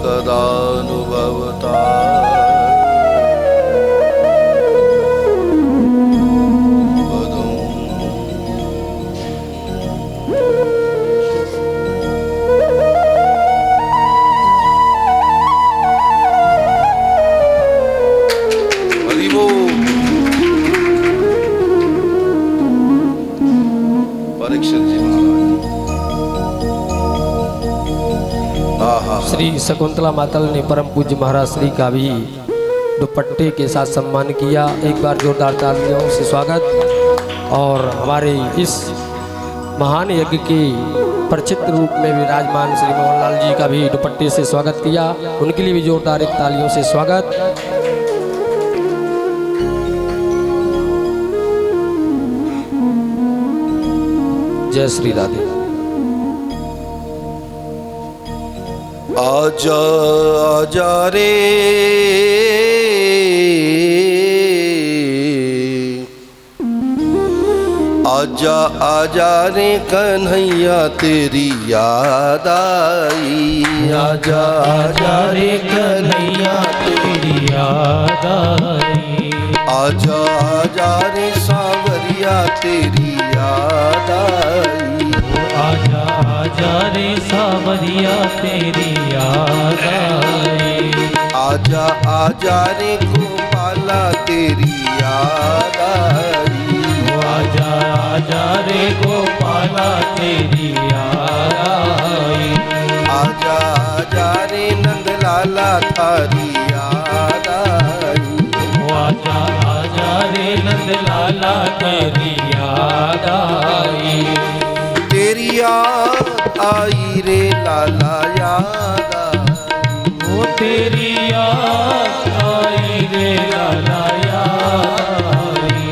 कदानुभवता श्री शकुंतला माता ने परम पूज्य महाराज श्री का भी दुपट्टे के साथ सम्मान किया। एक बार जोरदार तालियों से स्वागत। और हमारे इस महान यज्ञ के परिचित रूप में विराजमान श्री मोहनलाल जी का भी दुपट्टे से स्वागत किया। उनके लिए भी जोरदार एक तालियों से स्वागत। जय श्री राधे। आजा आजा रे आजा आजा रे कन्हैया तेरी याद आई। आजा आजा रे कन्हैया तेरी याद आई। आजा आजा रे सांवरिया तेरी याद आई। आजा आजा रे सांवरिया तेरी याद आई। आजा आजा रे गोपाला तेरी याद आई। आजा आजा रे गोपाला तेरी याद आई। आजा आजा रे नंदलाला थारी याद आई। आजा आजा रे नंदलाला तेरी याद आई। तेरी याद आई रे लाला याद आई। वो तेरी याद आई रे लाला याद आई।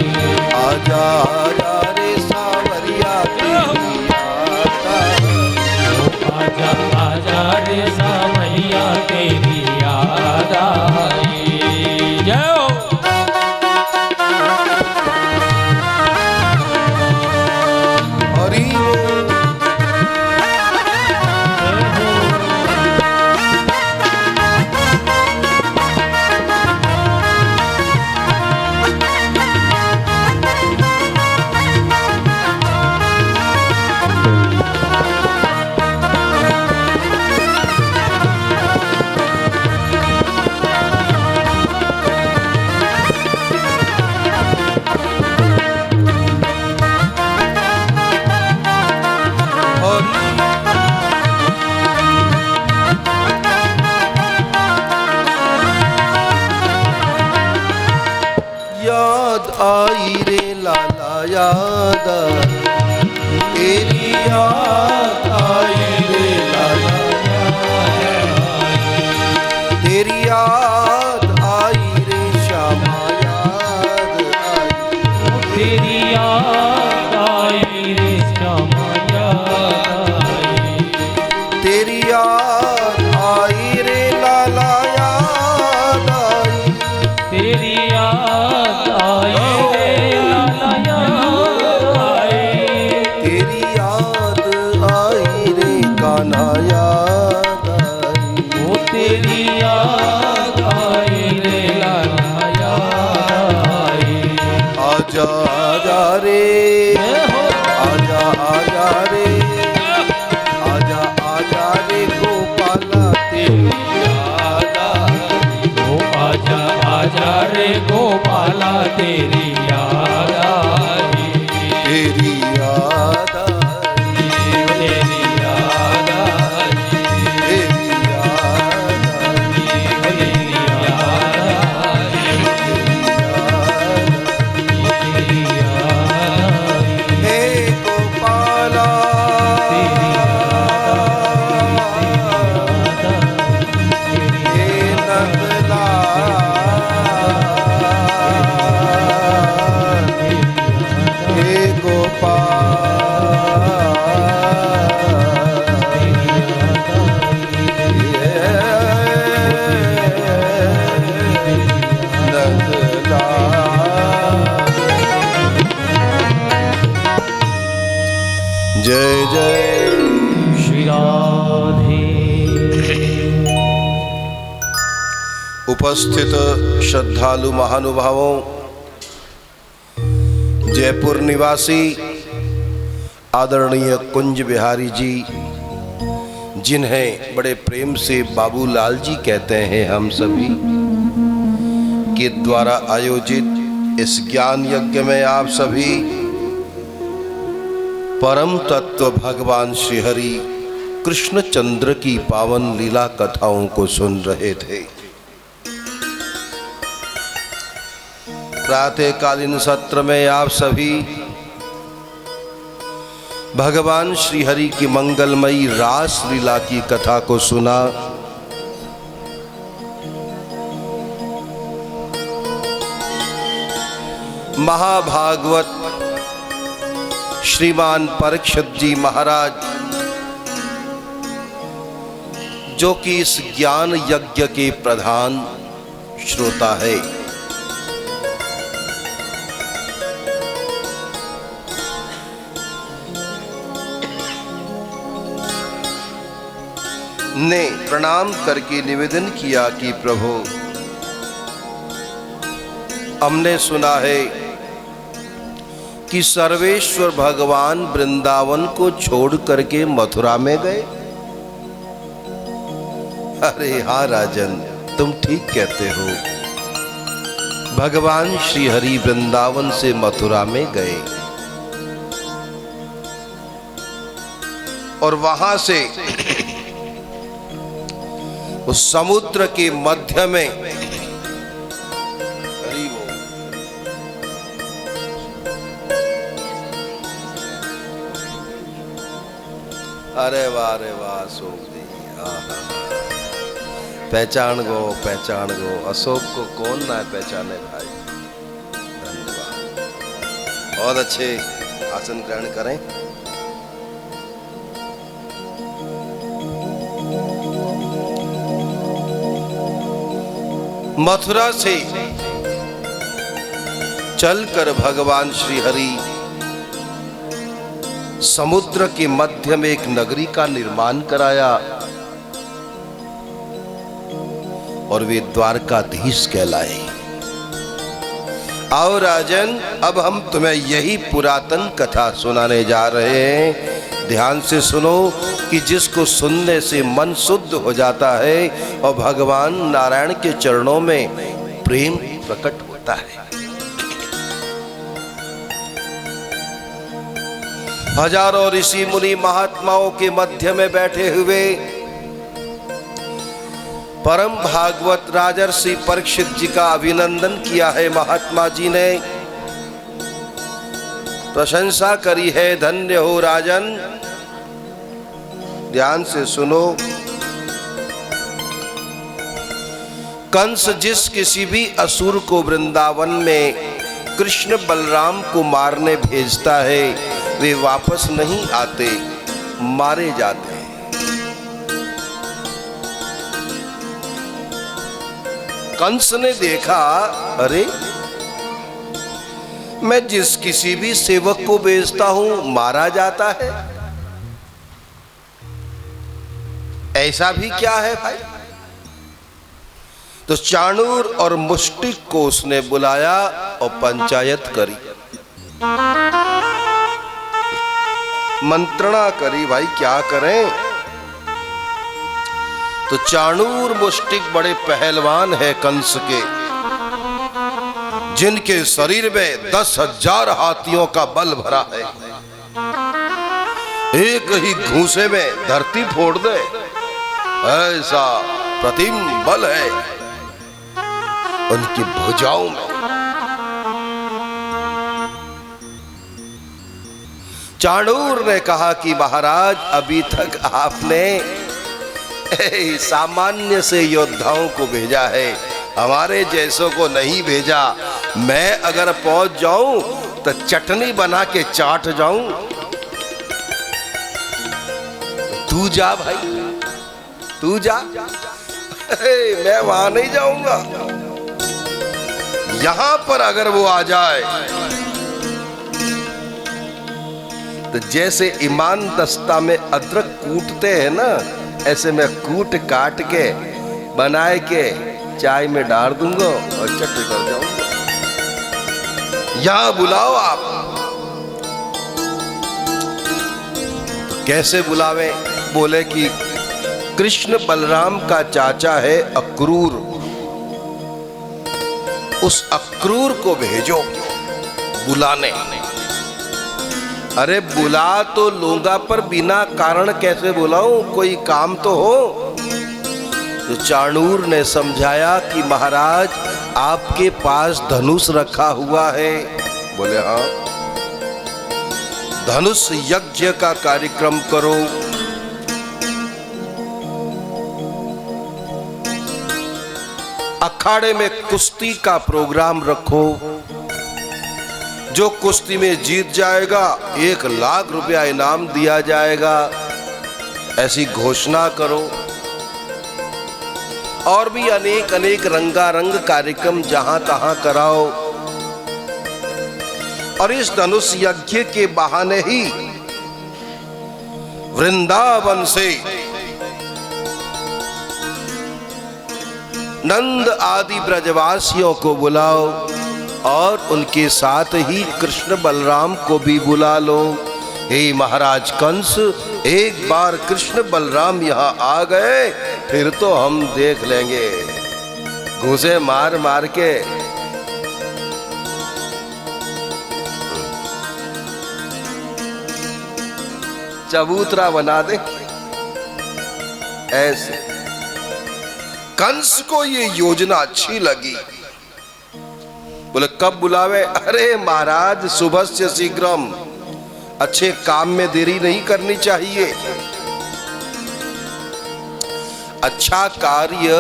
आजा आजा रे सांवरिया तेरी याद आई। आजा आजा रे सांवरिया तेरी याद आई। जय हो। हरि याद आई रे लाला याद आई। तेरी याद आई रे लाला याद आई। तेरी याद आई रे श्यामा याद आई। तेरी याद आई रे श्यामा याद आई। तेरी याद आई रे लाला याद आई। तेरी याद आई रे लाला याद आई। तेरी याद आई रे कान्हा याद आई। वो तेरी याद आई रे लाला याद आई। आजा आजा रे आजा आजा रे आजा आजा रे गोपाला तेरी याद आई। वो आजा आजा रे गोपाला तेरी याद आई। तेरी याद आई। तेरी याद आई। तेरी याद आई। तेरी याद आई। तेरी याद आई। हे गोपाला हे नंदलाल हे गोपाल उपस्थित श्रद्धालु महानुभावों, जयपुर निवासी आदरणीय कुंज बिहारी जी, जिन्हें बड़े प्रेम से बाबूलाल जी कहते हैं, हम सभी के द्वारा आयोजित इस ज्ञान यज्ञ में आप सभी परम तत्व भगवान श्री हरि कृष्णचंद्र की पावन लीला कथाओं को सुन रहे थे। प्रातःकालीन सत्र में आप सभी भगवान श्री हरि की मंगलमयी रास लीला की कथा को सुना। महाभागवत श्रीमान परीक्षित जी महाराज, जो कि इस ज्ञान यज्ञ के प्रधान श्रोता है, ने प्रणाम करके निवेदन किया कि प्रभु, हमने सुना है कि सर्वेश्वर भगवान वृंदावन को छोड़ करके मथुरा में गए। अरे हाँ राजन, तुम ठीक कहते हो, भगवान श्री हरि वृंदावन से मथुरा में गए और वहां से उस समुद्र के मध्य में अरे वाह अशोक जी, पहचान गो अशोक को कौन ना पहचाने भाई। धन्यवाद, बहुत अच्छे, आसन ग्रहण करें। मथुरा से चलकर भगवान श्री हरि समुद्र के मध्य में एक नगरी का निर्माण कराया और वे द्वारकाधीश कहलाए। आओ राजन, अब हम तुम्हें यही पुरातन कथा सुनाने जा रहे हैं। ध्यान से सुनो कि जिसको सुनने से मन शुद्ध हो जाता है और भगवान नारायण के चरणों में प्रेम प्रकट होता है। हजारों ऋषि मुनि महात्माओं के मध्य में बैठे हुए परम भागवत राजर्षि परीक्षित जी का अभिनंदन किया है। महात्मा जी ने प्रशंसा करी है, धन्य हो राजन। ध्यान से सुनो, कंस जिस किसी भी असुर को वृंदावन में कृष्ण बलराम को मारने भेजता है, वे वापस नहीं आते, मारे जाते हैं। कंस ने देखा, अरे मैं जिस किसी भी सेवक को भेजता हूं मारा जाता है, ऐसा भी क्या है भाई। तो चाणूर और मुष्टिक को उसने बुलाया और पंचायत करी, मंत्रणा करी, भाई क्या करें। तो चाणूर मुष्टिक बड़े पहलवान है कंस के, जिनके शरीर में 10,000 हाथियों का बल भरा है। एक ही घूंसे में धरती फोड़ दे, ऐसा प्रतिम बल है उनकी भुजाओं में। चाणूर ने कहा कि महाराज, अभी तक आपने सामान्य से योद्धाओं को भेजा है, हमारे जैसों को नहीं भेजा। मैं अगर पहुंच जाऊं तो चटनी बना के चाट जाऊं। तू जा भाई, तू जा। मैं वहां नहीं जाऊंगा। यहां पर अगर वो आ जाए तो जैसे ईमान दस्ता में अदरक कूटते हैं ना, ऐसे मैं कूट काट के बनाए के चाय में डाल दूंगा और चट कर जाऊंगा। यहां बुलाओ आप। तो कैसे बुलावे? बोले कि कृष्ण बलराम का चाचा है अक्रूर, उस अक्रूर को भेजो बुलाने। अरे बुला तो लूंगा, पर बिना कारण कैसे बुलाऊं? कोई काम तो हो। तो चाणूर ने समझाया कि महाराज आपके पास धनुष रखा हुआ है। बोले हाँ। धनुष यज्ञ का कार्यक्रम करो। अखाड़े में कुश्ती का प्रोग्राम रखो। जो कुश्ती में जीत जाएगा 1 लाख रुपया इनाम दिया जाएगा, ऐसी घोषणा करो। और भी अनेक अनेक रंगारंग कार्यक्रम जहां तहां कराओ। और इस धनुष यज्ञ के बहाने ही वृंदावन से नंद आदि ब्रजवासियों को बुलाओ और उनके साथ ही कृष्ण बलराम को भी बुला लो। हे महाराज कंस, एक बार कृष्ण बलराम यहाँ आ गए फिर तो हम देख लेंगे। घूसे मार मार के चबूतरा बना दे। ऐसे कंस को ये योजना अच्छी लगी। बोले कब बुलावे? अरे महाराज सुबह से शीघ्रम, अच्छे काम में देरी नहीं करनी चाहिए। अच्छा कार्य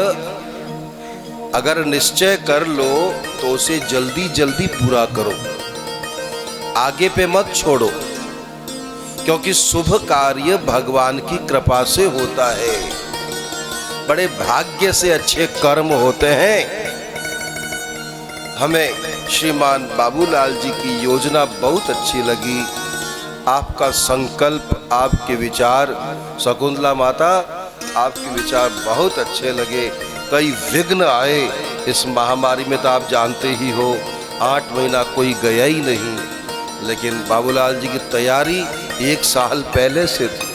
अगर निश्चय कर लो तो उसे जल्दी जल्दी पूरा करो, आगे पे मत छोड़ो, क्योंकि शुभ कार्य भगवान की कृपा से होता है। बड़े भाग्य से अच्छे कर्म होते हैं। हमें श्रीमान बाबूलाल जी की योजना बहुत अच्छी लगी। आपका संकल्प, आपके विचार, शकुंतला माता आपके विचार बहुत अच्छे लगे। कई विघ्न आए इस महामारी में, तो आप जानते ही हो 8 महीना कोई गया ही नहीं, लेकिन बाबूलाल जी की तैयारी 1 साल पहले से थी।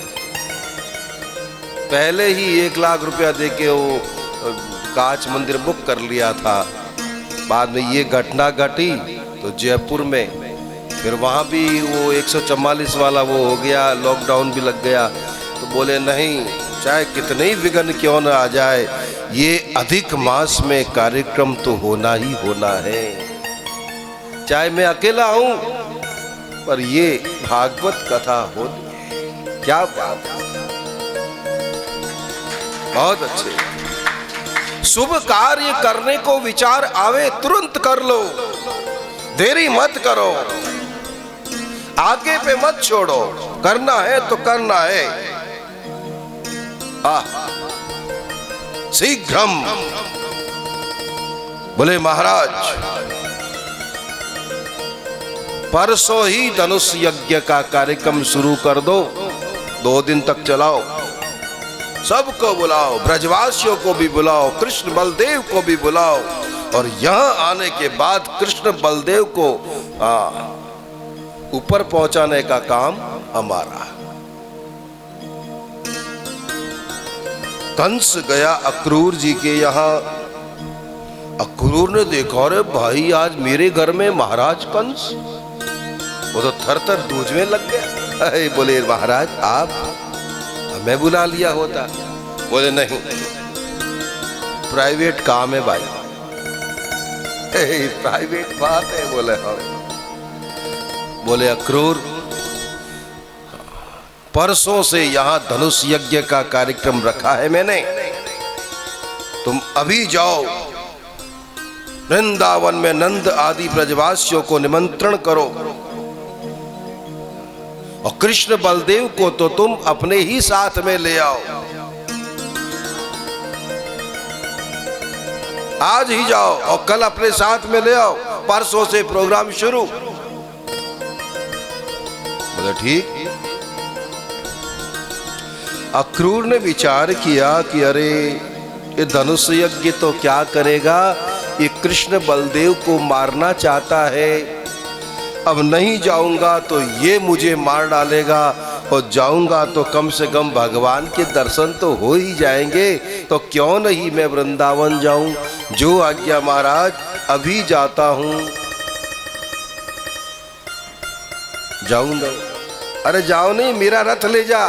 पहले ही 1 लाख रुपया देके वो कांच मंदिर बुक कर लिया था। बाद में ये घटना घटी तो जयपुर में, फिर वहाँ भी वो 144 वाला वो हो गया, लॉकडाउन भी लग गया। तो बोले नहीं, चाहे कितने ही विघ्न क्यों न आ जाए, ये अधिक मास में कार्यक्रम तो होना ही होना है। चाहे मैं अकेला हूँ पर ये भागवत कथा हो। क्या बात है, बहुत अच्छे। शुभ कार्य करने को विचार आवे तुरंत कर लो, देरी मत करो, आगे पे मत छोड़ो। करना है तो करना है। शीघ्रम। बोले महाराज परसों ही धनुष यज्ञ का कार्यक्रम शुरू कर दो, 2 दिन तक चलाओ। सबको बुलाओ, ब्रजवासियों को भी बुलाओ, कृष्ण बलदेव को भी बुलाओ। और यहाँ आने के बाद कृष्ण बलदेव को ऊपर पहुंचाने का काम हमारा। कंस गया अक्रूर जी के यहाँ। अक्रूर ने देखा, अरे भाई आज मेरे घर में महाराज कंस। वो तो थर थर दूजने लग गया। अरे बोले महाराज आप, मैं बुला लिया होता। बोले नहीं, प्राइवेट काम है भाई। प्राइवेट बात है। बोले हाँ। बोले अक्रूर परसों से यहाँ धनुष यज्ञ का कार्यक्रम रखा है मैंने, तुम अभी जाओ वृंदावन में नंद आदि ब्रजवासियों को निमंत्रण करो, और कृष्ण बलदेव को तो तुम अपने ही साथ में ले आओ। आज ही जाओ और कल अपने साथ में ले आओ, परसों से प्रोग्राम शुरू। बोले ठीक। अक्रूर ने विचार किया कि अरे ये धनुष यज्ञ तो क्या करेगा, ये कृष्ण बलदेव को मारना चाहता है। अब नहीं जाऊंगा तो ये मुझे मार डालेगा, और जाऊंगा तो कम से कम भगवान के दर्शन तो हो ही जाएंगे। तो क्यों नहीं मैं वृंदावन जाऊं। जो आज्ञा महाराज, अभी जाता हूं। जाऊं नहीं? अरे जाओ नहीं, मेरा रथ ले जा।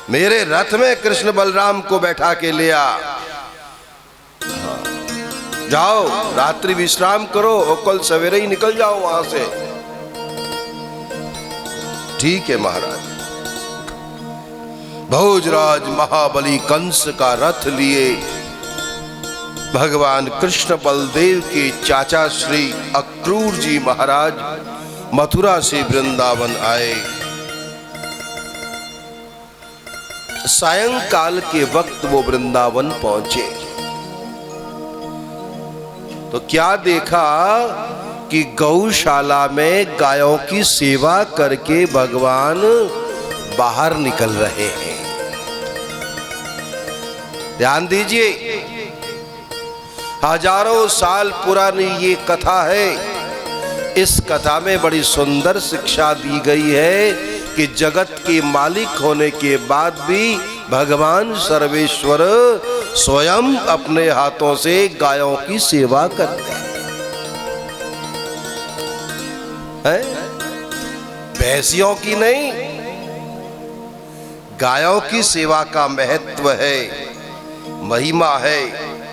मेरे रथ में कृष्ण बलराम को बैठा के ले आ। जाओ, रात्रि विश्राम करो और कल सवेरे ही निकल जाओ वहां से। ठीक है महाराज। भोजराज महाबली कंस का रथ लिए भगवान कृष्ण बलदेव के चाचा श्री अक्रूर जी महाराज मथुरा से वृंदावन आए। सायंकाल के वक्त वो वृंदावन पहुंचे तो क्या देखा कि गौशाला में गायों की सेवा करके भगवान बाहर निकल रहे हैं। ध्यान दीजिए, हजारों साल पुरानी ये कथा है। इस कथा में बड़ी सुंदर शिक्षा दी गई है कि जगत के मालिक होने के बाद भी भगवान सर्वेश्वर स्वयं अपने हाथों से गायों की सेवा करते हैं। भैंसियों की नहीं, गायों की सेवा का महत्व है, महिमा है।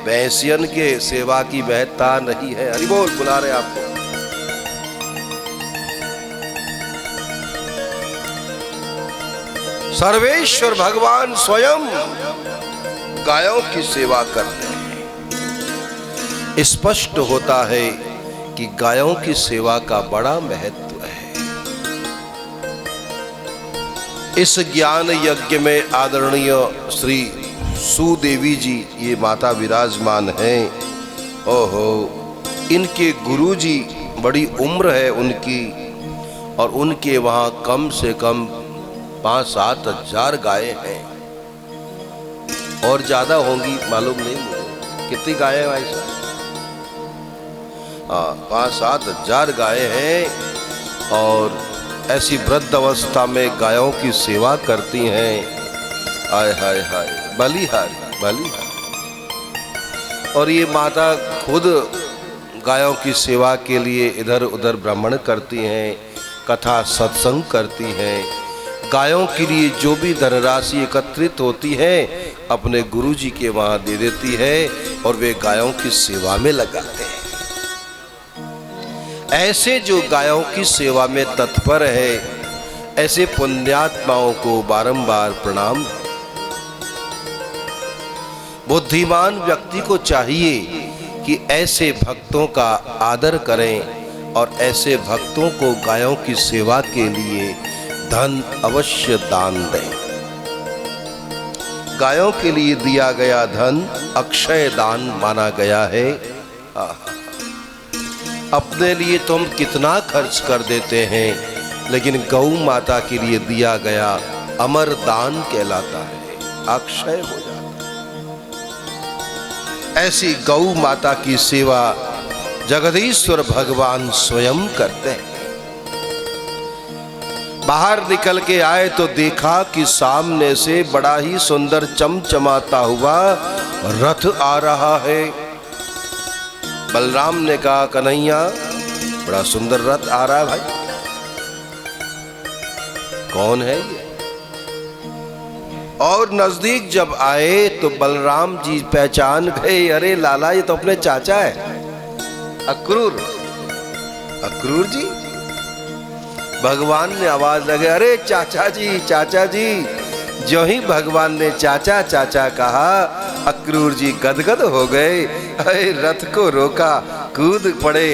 भैंसियन के सेवा की महत्ता नहीं है। हरि बोल, बुला रहे आपको। सर्वेश्वर भगवान स्वयं गायों की सेवा करते हैं। स्पष्ट होता है कि गायों की सेवा का बड़ा महत्व है। इस ज्ञान यज्ञ में आदरणीय श्री सुदेवी जी ये माता विराजमान हैं। ओहो, इनके गुरुजी बड़ी उम्र है उनकी, और उनके वहाँ कम से कम 5-7 हजार गायें हैं, और ज्यादा होंगी मालूम नहीं मुझे। कितनी गायें भाई साहब? 5-7 हजार गायें हैं, और ऐसी वृद्ध अवस्था में गायों की सेवा करती हैं। हाय हाय हाय, बलिहारी बलिहारी। और ये माता खुद गायों की सेवा के लिए इधर उधर भ्रमण करती हैं, कथा सत्संग करती हैं। गायों के लिए जो भी धनराशि एकत्रित होती है अपने गुरुजी के वहां दे देती है, और वे गायों की सेवा में लगाते हैं। ऐसे जो गायों की सेवा में तत्पर है, ऐसे पुण्यात्माओं को बारंबार प्रणाम। बुद्धिमान व्यक्ति को चाहिए कि ऐसे भक्तों का आदर करें, और ऐसे भक्तों को गायों की सेवा के लिए धन अवश्य दान दें। गायों के लिए दिया गया धन अक्षय दान माना गया है। अपने लिए तुम कितना खर्च कर देते हैं, लेकिन गौ माता के लिए दिया गया अमर दान कहलाता है, अक्षय हो जाता है। ऐसी गौ माता की सेवा जगदीश्वर भगवान स्वयं करते हैं। बाहर निकल के आए तो देखा कि सामने से बड़ा ही सुंदर चमचमाता हुआ रथ आ रहा है। बलराम ने कहा, कन्हैया बड़ा सुंदर रथ आ रहा है भाई, कौन है ये? और नजदीक जब आए तो बलराम जी पहचान गए, अरे लाला ये तो अपने चाचा है, अक्रूर। अक्रूर जी। भगवान ने आवाज लगे, अरे चाचा जी चाचा जी। जो ही भगवान ने चाचा चाचा कहा, अक्रूर जी गदगद हो गए। अरे रथ को रोका, कूद पड़े,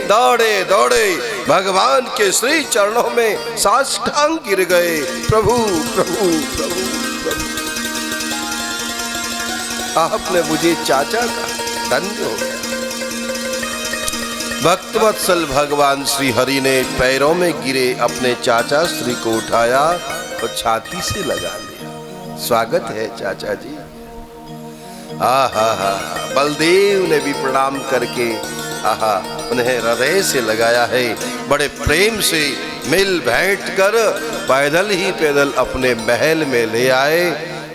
दौड़े दौड़े भगवान के श्री चरणों में साष्टांग गिर गए। प्रभु प्रभु प्रभु प्रभु, आपने मुझे चाचा कहा, धन्य हो गया। भक्तवत्सल भगवान श्री हरि ने पैरों में गिरे अपने चाचा श्री को उठाया और छाती से लगा लिया। स्वागत है चाचा जी। आहा, बलदेव ने भी प्रणाम करके आहा उन्हें हृदय से लगाया है। बड़े प्रेम से मिल बैठ कर पैदल ही पैदल अपने महल में ले आए।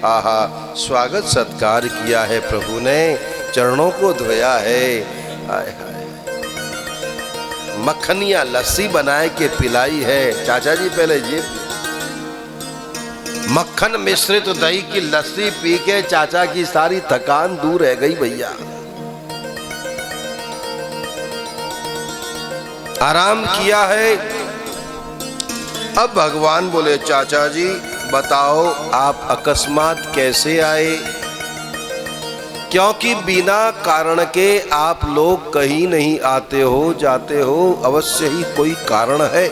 आहा, स्वागत सत्कार किया है प्रभु ने, चरणों को धोया है। आय हाय, मक्खनिया लस्सी बनाए के पिलाई है। चाचा जी पहले ये मक्खन मिश्रित दही की लस्सी पी के चाचा की सारी थकान दूर रह गई भैया। आराम किया है। अब भगवान बोले चाचा जी बताओ आप अकस्मात कैसे आए? क्योंकि बिना कारण के आप लोग कहीं नहीं आते हो जाते हो, अवश्य ही कोई कारण है।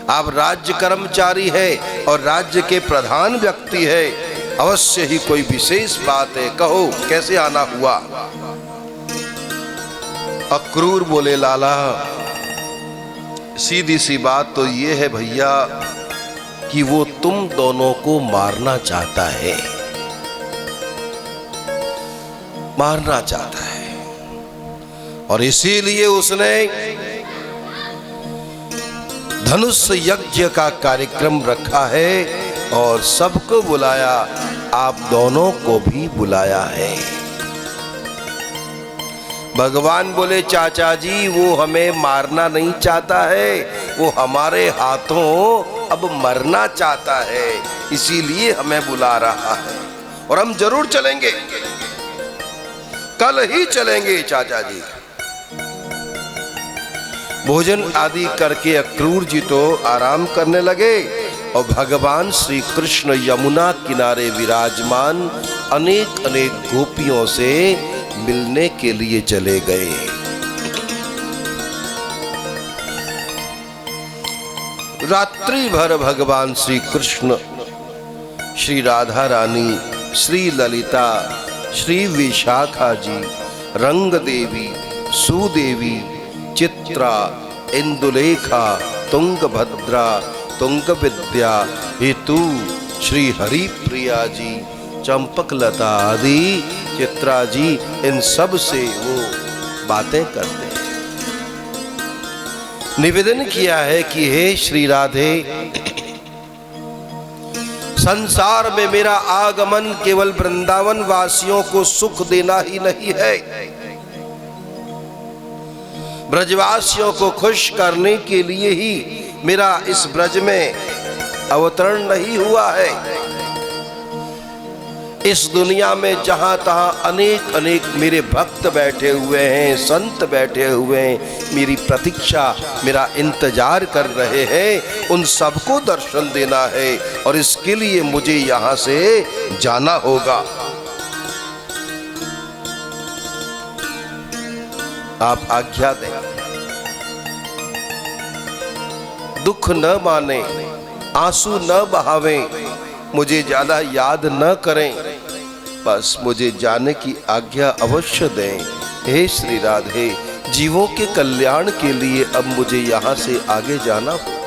आप राज्य कर्मचारी है और राज्य के प्रधान व्यक्ति है, अवश्य ही कोई विशेष बात है, कहो कैसे आना हुआ? अक्रूर बोले लाला सीधी सी बात तो ये है भैया कि वो तुम दोनों को मारना चाहता है, मारना चाहता है, और इसीलिए उसने धनुष यज्ञ का कार्यक्रम रखा है और सबको बुलाया, आप दोनों को भी बुलाया है। भगवान बोले चाचा जी वो हमें मारना नहीं चाहता है, वो हमारे हाथों अब मरना चाहता है, इसीलिए हमें बुला रहा है। और हम जरूर चलेंगे, कल ही चलेंगे चाचा जी। भोजन आदि करके अक्रूर जी तो आराम करने लगे और भगवान श्री कृष्ण यमुना किनारे विराजमान अनेक अनेक गोपियों से मिलने के लिए चले गए। रात्रि भर भगवान श्री कृष्ण, श्री राधा रानी, श्री ललिता, श्री विशाखा जी, रंग देवी, सुदेवी, चित्रा, इंदुलेखा, तुंगभद्रा, तुंगविद्या, हेतु, श्री हरिप्रिया जी, चंपकलता आदि चित्रा जी, इन सब से वो बातें करते हैं। निवेदन किया है कि हे श्री राधे, संसार में मेरा आगमन केवल वृंदावन वासियों को सुख देना ही नहीं है, ब्रजवासियों को खुश करने के लिए ही मेरा इस ब्रज में अवतरण नहीं हुआ है। इस दुनिया में जहां तहां अनेक अनेक मेरे भक्त बैठे हुए हैं, संत बैठे हुए हैं, मेरी प्रतीक्षा, मेरा इंतजार कर रहे हैं, उन सबको दर्शन देना है और इसके लिए मुझे यहां से जाना होगा। आप आज्ञा दें, दुख न माने, आंसू न बहावें, मुझे ज्यादा याद न करें, बस मुझे जाने की आज्ञा अवश्य दें। हे श्री राधे, जीवों के कल्याण के लिए अब मुझे यहाँ से आगे जाना होगा।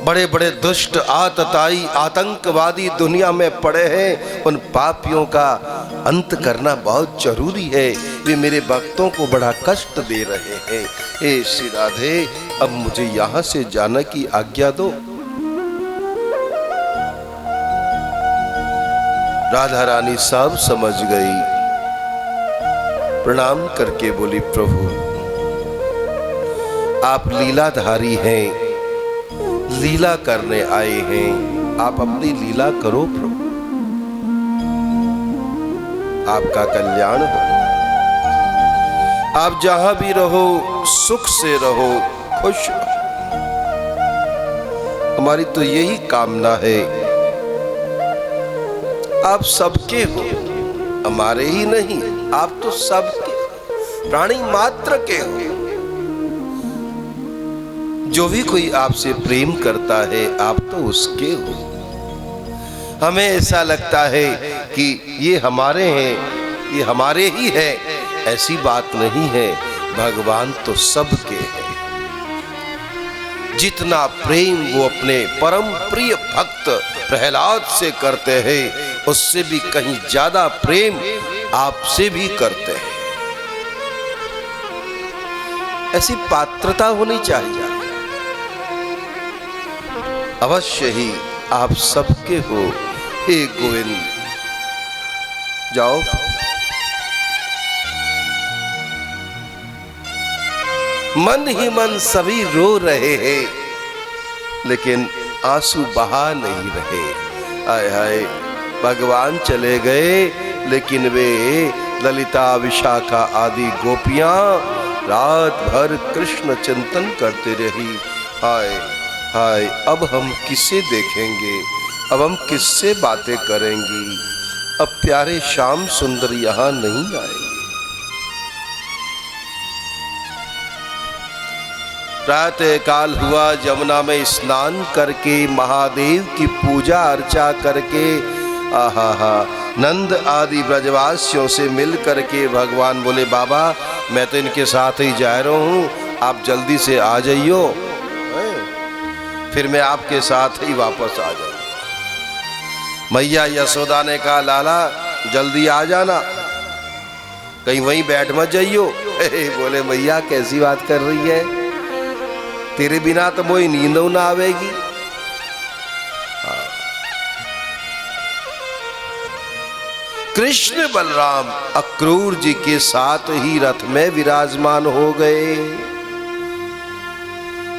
बड़े बड़े दुष्ट आतताई आतंकवादी दुनिया में पड़े हैं, उन पापियों का अंत करना बहुत जरूरी है, वे मेरे भक्तों को बड़ा कष्ट दे रहे हैं। हे श्री राधे, अब मुझे यहाँ से जाने की आज्ञा दो। राधा रानी सब समझ गई, प्रणाम करके बोली प्रभु आप लीलाधारी हैं, लीला करने आए हैं, आप अपनी लीला करो प्रभु, आपका कल्याण हो। आप जहां भी रहो सुख से रहो, खुश रहो, हमारी तो यही कामना है। आप सबके हो, हमारे ही नहीं, आप तो सबके, प्राणी मात्र के हो। जो भी कोई आपसे प्रेम करता है आप तो उसके हो। हमें ऐसा लगता है कि ये हमारे हैं, ये हमारे ही है, ऐसी बात नहीं है, भगवान तो सबके हैं। जितना प्रेम वो अपने परम प्रिय भक्त प्रहलाद से करते हैं, उससे भी कहीं ज्यादा प्रेम आपसे भी करते हैं। ऐसी पात्रता होनी चाहिए। अवश्य ही आप सबके हो हे गोविंद। जाओ। मन ही मन सभी रो रहे हैं, लेकिन आंसू बहा नहीं रहे। आय हाय, भगवान चले गए, लेकिन वे ललिता, विशाखा आदि गोपियां रात भर कृष्ण चिंतन करते रही। हाय हाय, अब हम किसे देखेंगे, अब हम किससे बातें करेंगी। अब प्यारे श्याम सुंदर यहां नहीं आएंगे। प्रातः काल हुआ, यमुना में स्नान करके महादेव की पूजा अर्चा करके आहा नंद आदि ब्रजवासियों से मिल करके भगवान बोले, बाबा मैं तो इनके साथ ही जा रहा हूँ, आप जल्दी से आ जाइयो, फिर मैं आपके साथ ही वापस आ जाऊँ। मैया यशोदा ने कहा, लाला जल्दी आ जाना, कहीं वहीं बैठ मत जाइयो। बोले, मैया कैसी बात कर रही है, तेरे बिना तो मोई नींद ना आवेगी। कृष्ण बलराम अक्रूर जी के साथ ही रथ में विराजमान हो गए।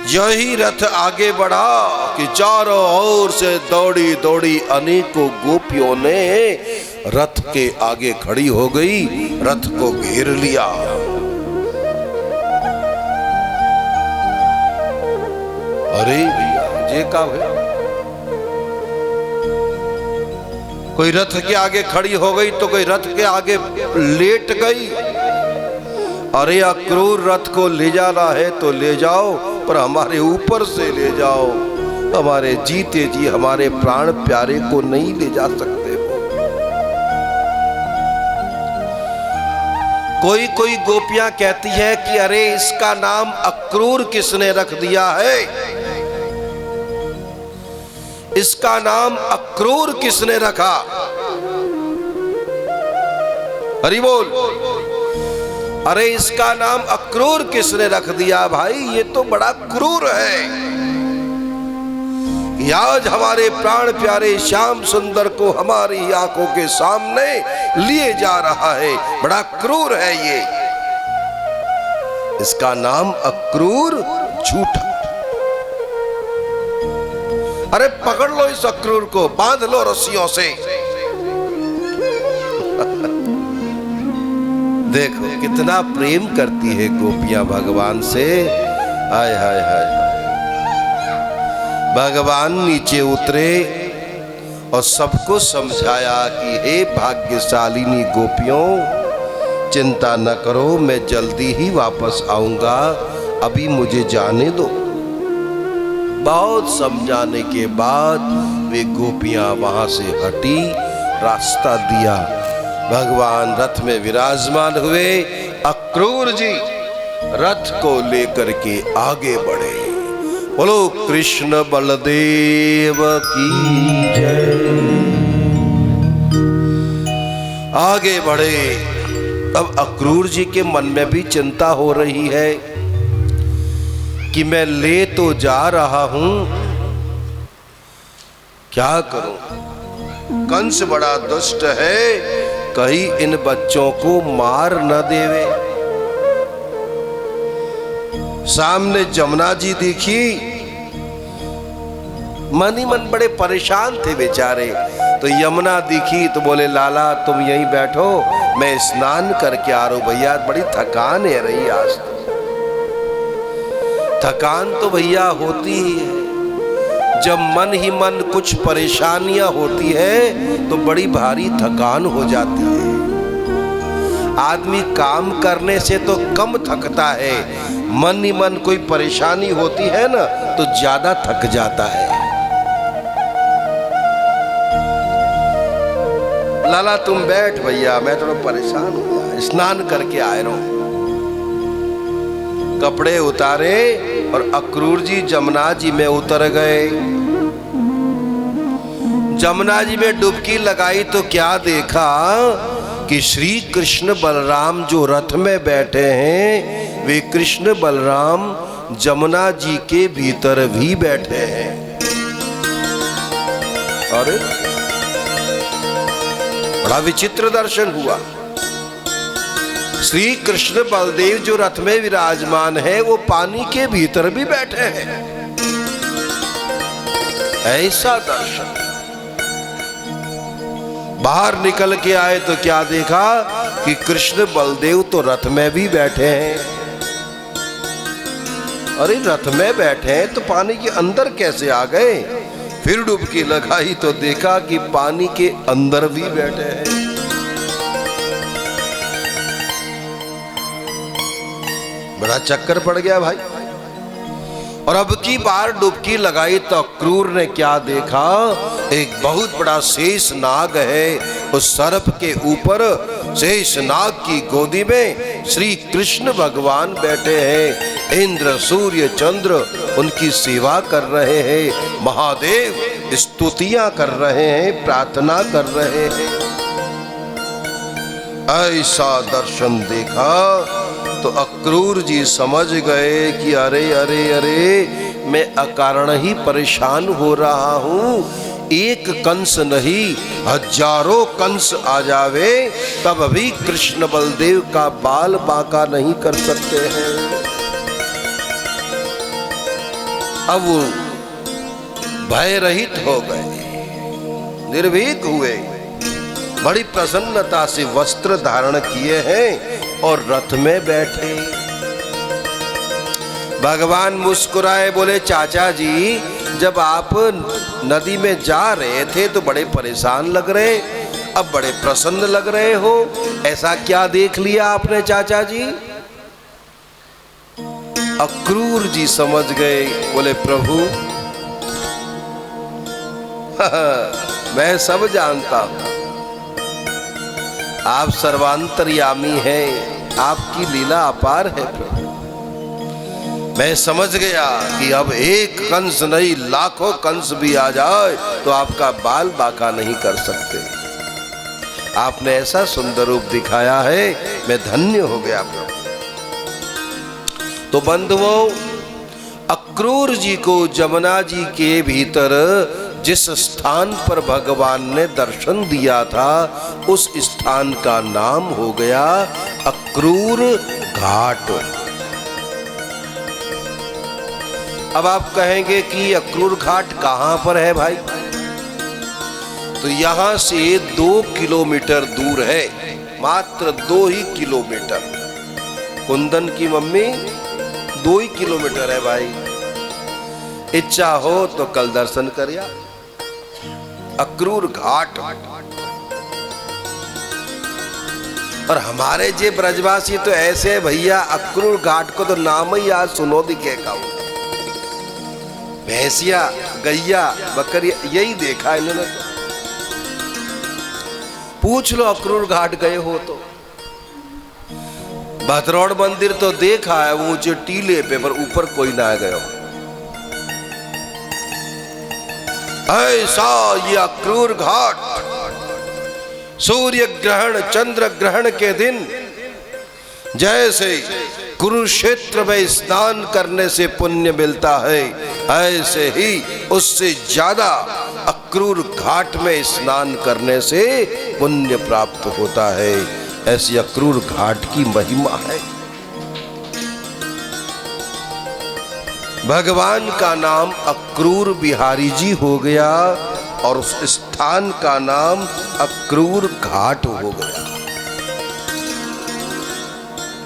यही रथ आगे बढ़ा कि चारों ओर से दौड़ी दौड़ी अनेकों गोपियों ने रथ के आगे खड़ी हो गई, रथ को घेर लिया। अरे भैया जे का है, कोई रथ के आगे खड़ी हो गई तो कोई रथ के आगे लेट गई। अरे अक्रूर, रथ को ले जाना है तो ले जाओ, पर हमारे ऊपर से ले जाओ, हमारे जीते जी हमारे प्राण प्यारे को नहीं ले जा सकते हो। कोई कोई गोपियां कहती है कि अरे इसका नाम अक्रूर किसने रख दिया है, इसका नाम अक्रूर किसने रखा। हरि बोल। अरे इसका नाम अक्रूर किसने रख दिया भाई, ये तो बड़ा क्रूर है। आज हमारे प्राण प्यारे श्याम सुंदर को हमारी आंखों के सामने लिए जा रहा है, बड़ा क्रूर है ये। इसका नाम अक्रूर झूठा। अरे पकड़ लो इस अक्रूर को, बांध लो रस्सियों से। देखो कितना प्रेम करती है गोपियां भगवान से। हाय हाय हाय। भगवान नीचे उतरे और सबको समझाया कि हे भाग्यशालिनी गोपियों, चिंता न करो, मैं जल्दी ही वापस आऊंगा, अभी मुझे जाने दो। बहुत समझाने के बाद वे गोपियां वहां से हटी, रास्ता दिया। भगवान रथ में विराजमान हुए, अक्रूर जी रथ को लेकर के आगे बढ़े। बोलो कृष्ण बलदेव की जय। आगे बढ़े। अब अक्रूर जी के मन में भी चिंता हो रही है कि मैं ले तो जा रहा हूं, क्या करूं। कंस बड़ा दुष्ट है, कहीं इन बच्चों को मार न देवे। सामने जमुना जी दिखी, मन ही मन बड़े परेशान थे बेचारे। तो यमुना दिखी तो बोले, लाला तुम यहीं बैठो, मैं स्नान करके आ रहा हूं। भैया बड़ी थकान है रही आज। थकान तो भैया होती ही है, जब मन ही मन कुछ परेशानियां होती है तो बड़ी भारी थकान हो जाती है। आदमी काम करने से तो कम थकता है, मन ही मन कोई परेशानी होती है ना तो ज्यादा थक जाता है। लाला तुम बैठ भैया, मैं थोड़ा परेशान हो गया, स्नान करके आए रहो। कपड़े उतारे और अक्रूर जी जमुना जी में उतर गए। जमुना जी में डुबकी लगाई तो क्या देखा कि श्री कृष्ण बलराम जो रथ में बैठे हैं वे कृष्ण बलराम जमुना जी के भीतर भी बैठे हैं। अरे बड़ा विचित्र दर्शन हुआ। श्री कृष्ण बलदेव जो रथ में विराजमान है वो पानी के भीतर भी बैठे हैं। ऐसा दर्शन। बाहर निकल के आए तो क्या देखा कि कृष्ण बलदेव तो रथ में भी बैठे हैं। अरे रथ में बैठे हैं तो पानी के अंदर कैसे आ गए? फिर डुबकी लगाई तो देखा कि पानी के अंदर भी बैठे हैं। बड़ा चक्कर पड़ गया भाई। और अब की बार डुबकी लगाई तो क्रूर ने क्या देखा, एक बहुत बड़ा शेष नाग है। उस सर्प के ऊपर शेष नाग की गोदी में श्री कृष्ण भगवान बैठे हैं। इंद्र सूर्य चंद्र उनकी सेवा कर रहे हैं। महादेव स्तुतियां कर रहे हैं, प्रार्थना कर रहे हैं। ऐसा दर्शन देखा तो अक्रूर जी समझ गए कि अरे अरे अरे मैं अकारण ही परेशान हो रहा हूँ। एक कंस नहीं हजारों कंस आ जावे तब भी कृष्ण बलदेव का बाल बांका नहीं कर सकते हैं। अब वो भय रहित हो गए, निर्भीक हुए, बड़ी प्रसन्नता से वस्त्र धारण किए हैं और रथ में बैठे। भगवान मुस्कुराए, बोले चाचा जी जब आप नदी में जा रहे थे तो बड़े परेशान लग रहे, अब बड़े प्रसन्न लग रहे हो, ऐसा क्या देख लिया आपने चाचा जी? अक्रूर जी समझ गए, बोले प्रभु मैं सब जानता हूं, आप सर्वांतर्यामी हैं, आपकी लीला अपार है प्रभु। मैं समझ गया कि अब एक कंस नहीं लाखों कंस भी आ जाए तो आपका बाल बांका नहीं कर सकते। आपने ऐसा सुंदर रूप दिखाया है, मैं धन्य हो गया प्रभु। तो बंधुओं, अक्रूर जी को जमुना जी के भीतर जिस स्थान पर भगवान ने दर्शन दिया था उस स्थान का नाम हो गया अक्रूर घाट। अब आप कहेंगे कि अक्रूर घाट कहां पर है भाई? तो यहां से 2 किलोमीटर दूर है, मात्र 2 ही किलोमीटर। कुंदन की मम्मी 2 ही किलोमीटर है भाई। इच्छा हो तो कल दर्शन करिया अक्रूर घाट। और हमारे जे ब्रजवासी तो ऐसे है भैया, अक्रूर घाट को तो नाम ही आज सुनो दिखेगा। भैंसिया गैया बकरिया यही देखा इन्होंने। पूछ लो अक्रूर घाट गए हो तो। भद्रौड़ मंदिर तो देखा है वो ऊंचे टीले पे, पर ऊपर कोई ना गया। ऐसा ये अक्रूर घाट सूर्य ग्रहण चंद्र ग्रहण के दिन जैसे कुरुक्षेत्र में स्नान करने से पुण्य मिलता है, ऐसे ही उससे ज्यादा अक्रूर घाट में स्नान करने से पुण्य प्राप्त होता है। ऐसी अक्रूर घाट की महिमा है। भगवान का नाम अक्रूर बिहारी जी हो गया और उस स्थान का नाम अक्रूर घाट हो गया।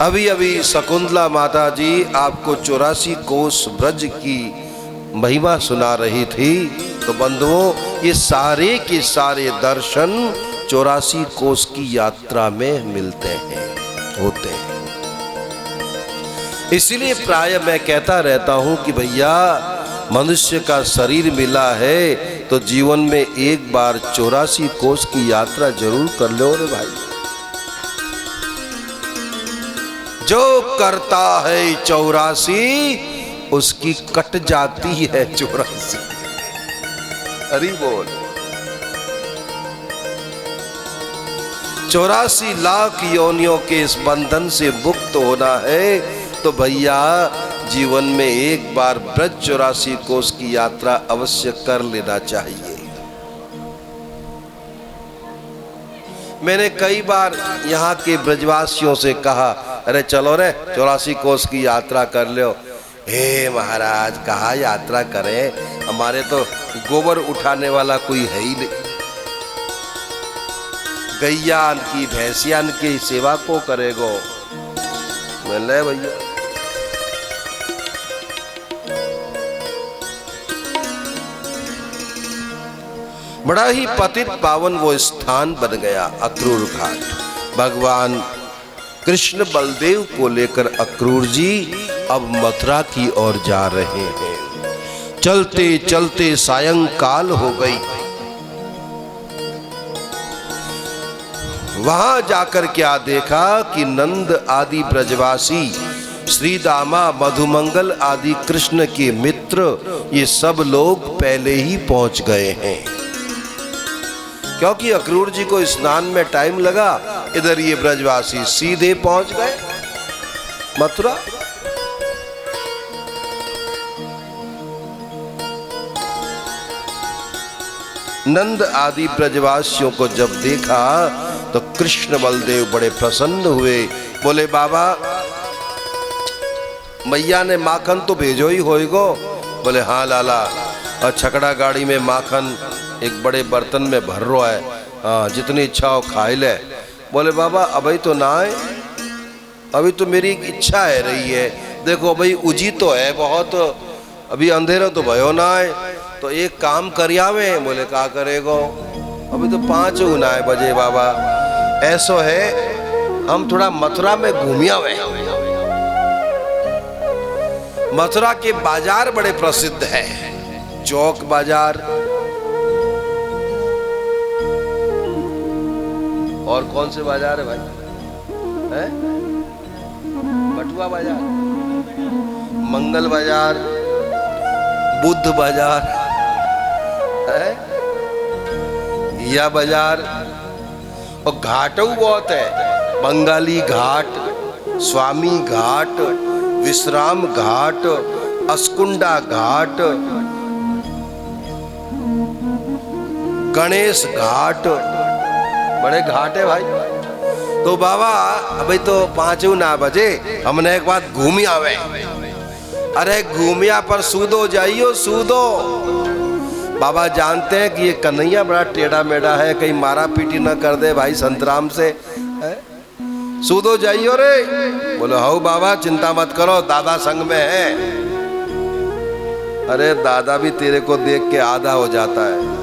अभी अभी शकुंतला माता जी आपको 84 कोस ब्रज की महिमा सुना रही थी। तो बंधुओं, ये सारे के सारे दर्शन 84 कोस की यात्रा में मिलते हैं, होते हैं। इसलिए प्राय मैं कहता रहता हूं कि भैया मनुष्य का शरीर मिला है तो जीवन में एक बार 84 कोस की यात्रा जरूर कर लो रे भाई। जो करता है 84 उसकी कट जाती है 84। हरि बोल। 84 लाख योनियों के इस बंधन से मुक्त होना है तो भैया जीवन में एक बार ब्रज 84 कोस की यात्रा अवश्य कर लेना चाहिए। मैंने कई बार यहाँ के ब्रजवासियों से कहा, अरे चलो रे 84 कोस की यात्रा कर लो। हे महाराज, कहाँ यात्रा करें, हमारे तो गोबर उठाने वाला कोई है ही नहीं, गैयान की भैंसियान की सेवा को करेगो। ले भैया, बड़ा ही पतित पावन वो स्थान बन गया अक्रूर घाट। भगवान कृष्ण बलदेव को लेकर अक्रूर जी अब मथुरा की ओर जा रहे हैं। चलते चलते सायंकाल हो गई। वहां जाकर क्या देखा कि नंद आदि ब्रजवासी, श्री दामा, मधुमंगल आदि कृष्ण के मित्र, ये सब लोग पहले ही पहुंच गए हैं। क्योंकि अक्रूर जी को स्नान में टाइम लगा, इधर ये ब्रजवासी सीधे पहुंच गए मथुरा। नंद आदि ब्रजवासियों को जब देखा तो कृष्ण बलदेव बड़े प्रसन्न हुए। बोले, बाबा मैया ने माखन तो भेजो ही होएगो। बोले, हाँ लाला, और छकड़ा गाड़ी में माखन एक बड़े बर्तन में भर रो है, हाँ जितनी इच्छा हो खाई ले। बोले, बाबा अभी तो ना है, अभी तो मेरी इच्छा है रही है। देखो भाई उजी तो है बहुत, अभी अंधेरा तो भयो ना है, तो एक काम करियावे। बोले, क्या करेगो, अभी तो 5 बजे बाबा। ऐसो है, हम थोड़ा मथुरा में घूमियावे। मथुरा के बाजार बड़े प्रसिद्ध है, चौक बाजार और कौन से बाजार है भाई, है? बटुआ बाजार, मंगल बाजार, बुद्ध बाजार है, या बाजार, और घाटू बहुत है, बंगाली घाट, स्वामी घाट, विश्राम घाट, अस्कुंडा घाट, गणेश घाट, बड़े घाट है भाई। तो बाबा अभी तो 5 बजे, हमने एक बात घूमी आवे। अरे घूमिया पर सूदो जाइयो, सूदो। बाबा जानते हैं कि ये कन्हैया बड़ा टेढ़ा मेढ़ा है, कहीं मारा पीटी ना कर दे भाई संतराम से, सूदो जाइयो रे। बोलो, हाउ बाबा चिंता मत करो, दादा संग में है। अरे दादा भी तेरे को देख के आधा हो जाता है।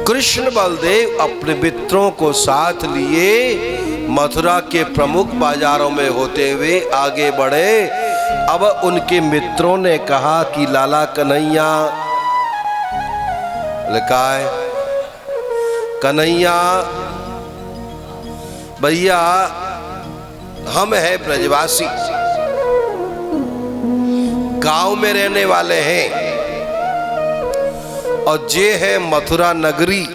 कृष्ण बलदेव अपने मित्रों को साथ लिए मथुरा के प्रमुख बाजारों में होते हुए आगे बढ़े। अब उनके मित्रों ने कहा कि लाला कन्हैया, लिखा है कन्हैया भैया, हम है ब्रजवासी, गांव में रहने वाले हैं, और ये है मथुरा नगरी,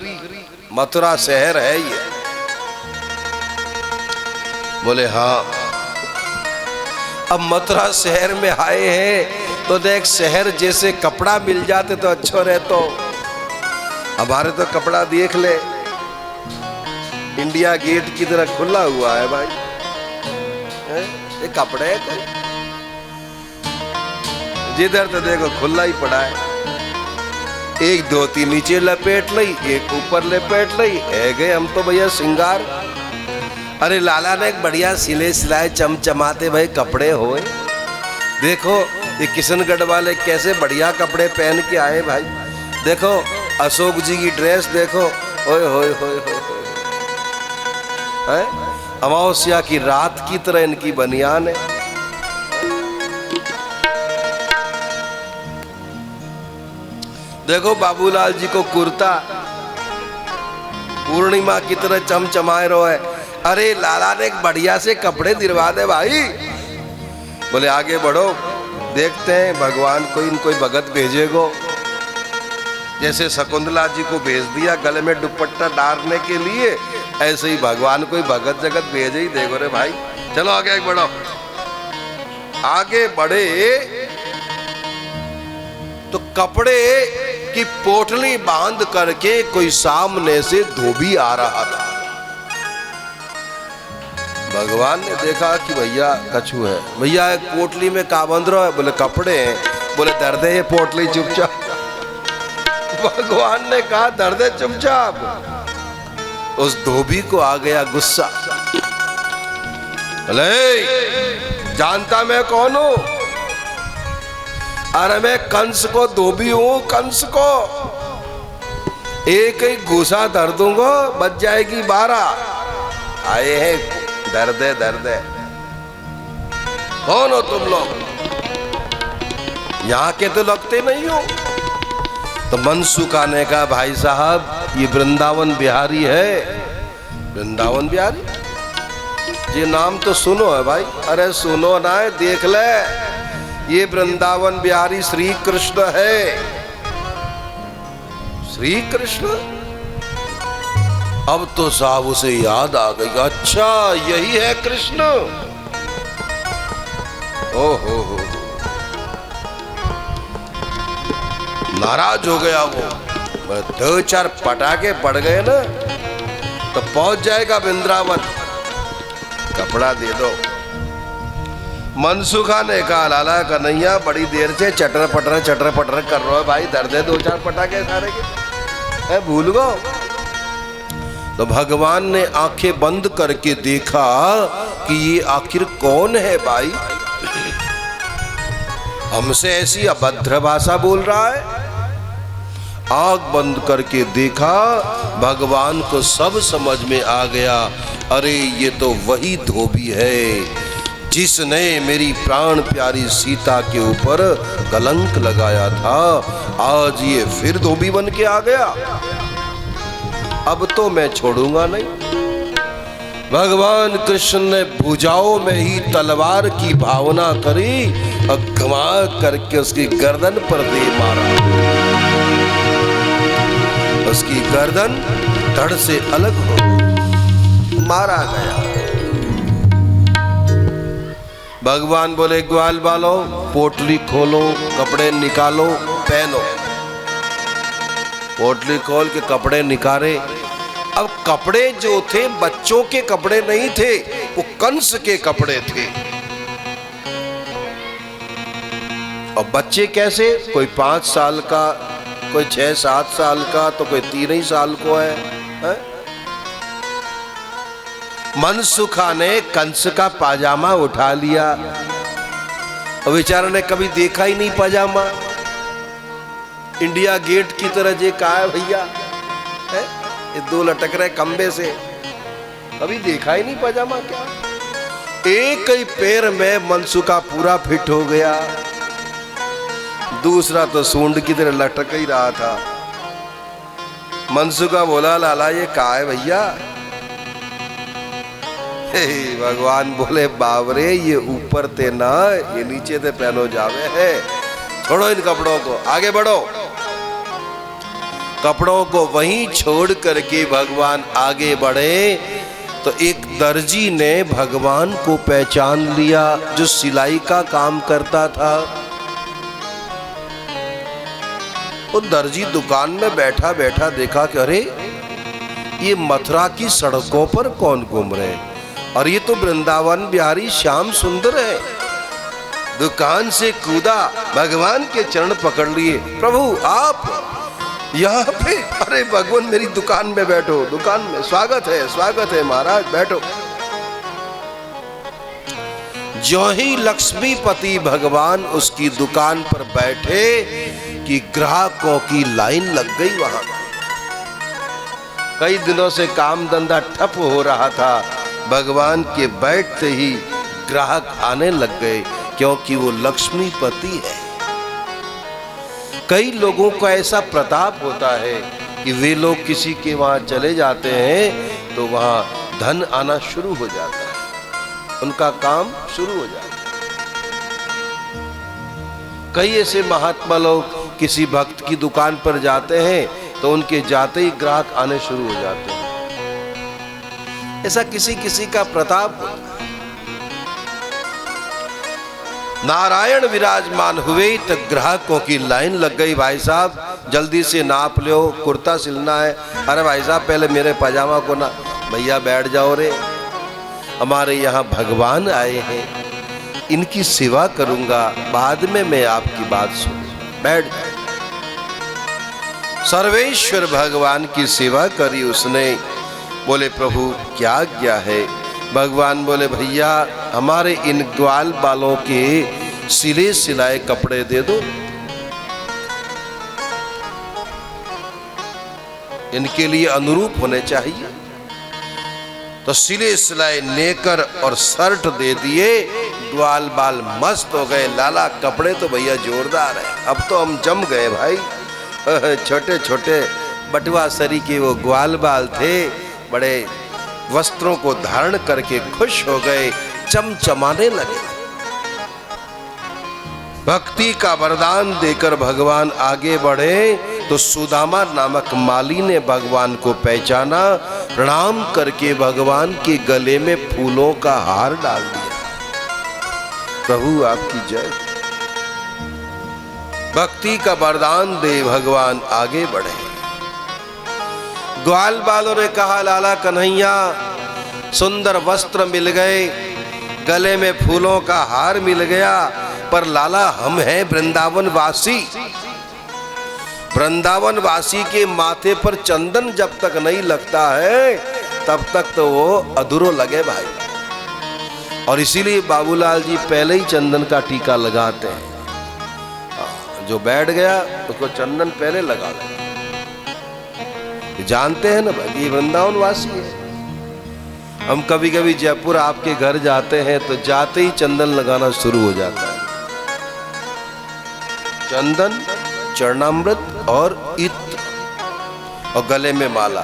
मथुरा शहर है ये। बोले, हाँ। अब मथुरा शहर में आए हैं तो देख, शहर जैसे कपड़ा मिल जाते तो अच्छा रहता। हमारे तो कपड़ा देख ले, इंडिया गेट की तरह खुला हुआ है भाई, ये कपड़े है कोई, जिधर तो देखो खुला ही पड़ा है। एक धोती नीचे लपेट लई, एक ऊपर लपेट लई, है गए हम तो भैया सिंगार। अरे लाला ने एक बढ़िया सिले सिलाए चमचमाते भाई कपड़े होए। देखो ये किशनगढ़ वाले कैसे बढ़िया कपड़े पहन के आए भाई। देखो अशोक जी की ड्रेस देखो, ओए होए होए होए, अमावस्या की रात की तरह इनकी बनियान है। देखो बाबूलाल जी को कुर्ता पूर्णिमा की तरह चमचमाए रो है। अरे लाला ने एक बढ़िया से कपड़े दिलवा दे भाई। बोले आगे बढ़ो, देखते हैं भगवान कोई भगत भेजेगो जैसे शकुंतला जी को भेज दिया गले में दुपट्टा डालने के लिए, ऐसे ही भगवान कोई भगत जगत भेजे ही। देखो रे भाई, चलो आगे बढ़ो। आगे बढ़े तो कपड़े की पोटली बांध करके कोई सामने से धोबी आ रहा था। भगवान ने देखा कि भैया कछु है। भैया एक पोटली में का बंद रहा है? बोले कपड़े हैं। बोले दर्द है ये पोटली चुपचाप। भगवान ने कहा दर्द है चुपचाप। उस धोबी को आ गया गुस्सा। बोले जानता मैं कौन हूं? अरे मैं कंस को धोबी हूं, कंस को एक ही घूसा धर दूंगा बच जाएगी 12। आए हैं दर्द है, दर्द है। कौन हो तुम लोग? यहां के तो लगते नहीं हो। तो मनसुखा ने कहा भाई साहब ये वृंदावन बिहारी है। वृंदावन बिहारी? ये नाम तो सुनो है भाई। अरे सुनो ना है, देख ले, ये वृंदावन बिहारी श्री कृष्ण है। श्री कृष्ण? अब तो साहब उसे याद आ गई, अच्छा यही है कृष्ण। ओहो हो, नाराज हो गया वो। 2-4 पटाखे पड़ गए ना तो पहुंच जाएगा वृंदावन। कपड़ा दे दो। मनसुखा ने कहा लाला कन्हैया बड़ी देर से चटर पटर कर रहा है भाई, दर्द है 2-4 पटाखे सारे के भूल गो। तो भगवान ने आंखें बंद करके देखा कि ये आखिर कौन है भाई, हमसे ऐसी अभद्र भाषा बोल रहा है। आंख बंद करके देखा, भगवान को सब समझ में आ गया। अरे ये तो वही धोबी है जिसने मेरी प्राण प्यारी सीता के ऊपर कलंक लगाया था। आज ये फिर धोबी बन के आ गया। अब तो मैं छोड़ूंगा नहीं। भगवान कृष्ण ने भुजाओं में ही तलवार की भावना करी और घुमा करके उसकी गर्दन पर दे मारा। उसकी गर्दन धड़ से अलग हो गई, मारा गया। भगवान बोले ग्वाल बालो, पोटली खोलो, कपड़े निकालो, पहनो। पोटली खोल के कपड़े निकाले। अब कपड़े जो थे बच्चों के कपड़े नहीं थे, वो कंस के कपड़े थे। और बच्चे कैसे? कोई 5 साल का, कोई 6-7 साल का, तो कोई 3 ही साल को है? मनसुखा ने कंस का पाजामा उठा लिया। और बेचारा ने कभी देखा ही नहीं पाजामा। इंडिया गेट की तरह जे कहा है भैया, ये 2 लटक रहे खंबे से, कभी देखा ही नहीं पाजामा क्या। एक ही पैर में मनसुखा पूरा फिट हो गया, दूसरा तो सूंड की तरह लटक ही रहा था। मनसुखा बोला लाला ये कहा है भैया? भगवान बोले बाबरे ये ऊपर ते ना, ये नीचे ते पहनो जावे है। छोड़ो इन कपड़ों को, आगे बढ़ो। कपड़ों को वहीं छोड़ करके भगवान आगे बढ़े तो एक दर्जी ने भगवान को पहचान लिया जो सिलाई का काम करता था। वो दर्जी दुकान में बैठा बैठा देखा कि अरे ये मथुरा की सड़कों पर कौन घूम रहे हैं, और ये तो वृंदावन बिहारी श्याम सुंदर है। दुकान से कूदा, भगवान के चरण पकड़ लिए। प्रभु आप यहाँ पे? अरे भगवान मेरी दुकान में बैठो, दुकान में स्वागत है महाराज, बैठो। जो ही लक्ष्मीपति भगवान उसकी दुकान पर बैठे कि ग्राहकों की लाइन लग गई। वहां कई दिनों से काम धंधा ठप हो रहा था, भगवान के बैठते ही ग्राहक आने लग गए, क्योंकि वो लक्ष्मीपति है। कई लोगों का ऐसा प्रताप होता है कि वे लोग किसी के वहां चले जाते हैं तो वहां धन आना शुरू हो जाता है, उनका काम शुरू हो जाता है। कई ऐसे महात्मा लोग किसी भक्त की दुकान पर जाते हैं तो उनके जाते ही ग्राहक आने शुरू हो जाते हैं। ऐसा किसी किसी का प्रताप होता है। नारायण विराजमान हुए तो ग्राहकों की लाइन लग गई। भाई साहब जल्दी से नाप लो, कुर्ता सिलना है। अरे भाई साहब पहले मेरे पजामा को ना, भैया बैठ जाओ रे, हमारे यहाँ भगवान आए हैं, इनकी सेवा करूंगा, बाद में मैं आपकी बात सुन। बैठ जाओ। सर्वेश्वर भगवान की सेवा करी उसने। बोले प्रभु क्या आज्ञा है? भगवान बोले भैया हमारे इन ग्वाल बालों के सिले सिलाए कपड़े दे दो, इनके लिए अनुरूप होने चाहिए। तो सिले सिलाए नेकर और शर्ट दे दिए। ग्वाल बाल मस्त हो गए। लाला कपड़े तो भैया जोरदार है, अब तो हम जम गए भाई। छोटे छोटे बटुआ सरी के वो ग्वाल बाल थे, बड़े वस्त्रों को धारण करके खुश हो गए, चमचमाने लगे। भक्ति का वरदान देकर भगवान आगे बढ़े तो सुदामा नामक माली ने भगवान को पहचाना। प्रणाम करके भगवान के गले में फूलों का हार डाल दिया। प्रभु आपकी जय। भक्ति का वरदान दे भगवान आगे बढ़े। ग्वाल बालों ने कहा लाला कन्हैया सुंदर वस्त्र मिल गए, गले में फूलों का हार मिल गया, पर लाला हम हैं वृंदावन वासी। वृंदावन वासी के माथे पर चंदन जब तक नहीं लगता है तब तक तो वो अधूरो लगे भाई। और इसीलिए बाबूलाल जी पहले ही चंदन का टीका लगाते हैं। जो बैठ गया उसको चंदन पहले लगा ले। जानते हैं ना भाई ये वृंदावन वासी है। हम कभी कभी जयपुर आपके घर जाते हैं तो जाते ही चंदन लगाना शुरू हो जाता है। चंदन, चरणामृत और इत्र और गले में माला।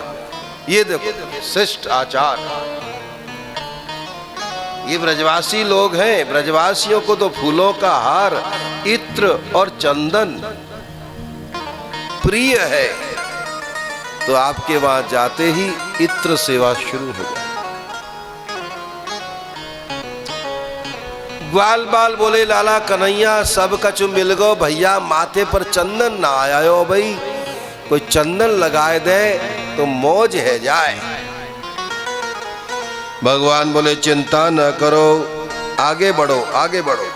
ये देखो शिष्ट आचार। ये ब्रजवासी लोग हैं। ब्रजवासियों को तो फूलों का हार, इत्र और चंदन प्रिय है। तो आपके वहां जाते ही इत्र सेवा शुरू हो जाए। ग्वाल बाल बोले लाला कन्हैया सब कछु मिल गो, भैया माथे पर चंदन ना आया हो भाई, कोई चंदन लगाए दे तो मौज है जाए। भगवान बोले चिंता न करो, आगे बढ़ो आगे बढ़ो।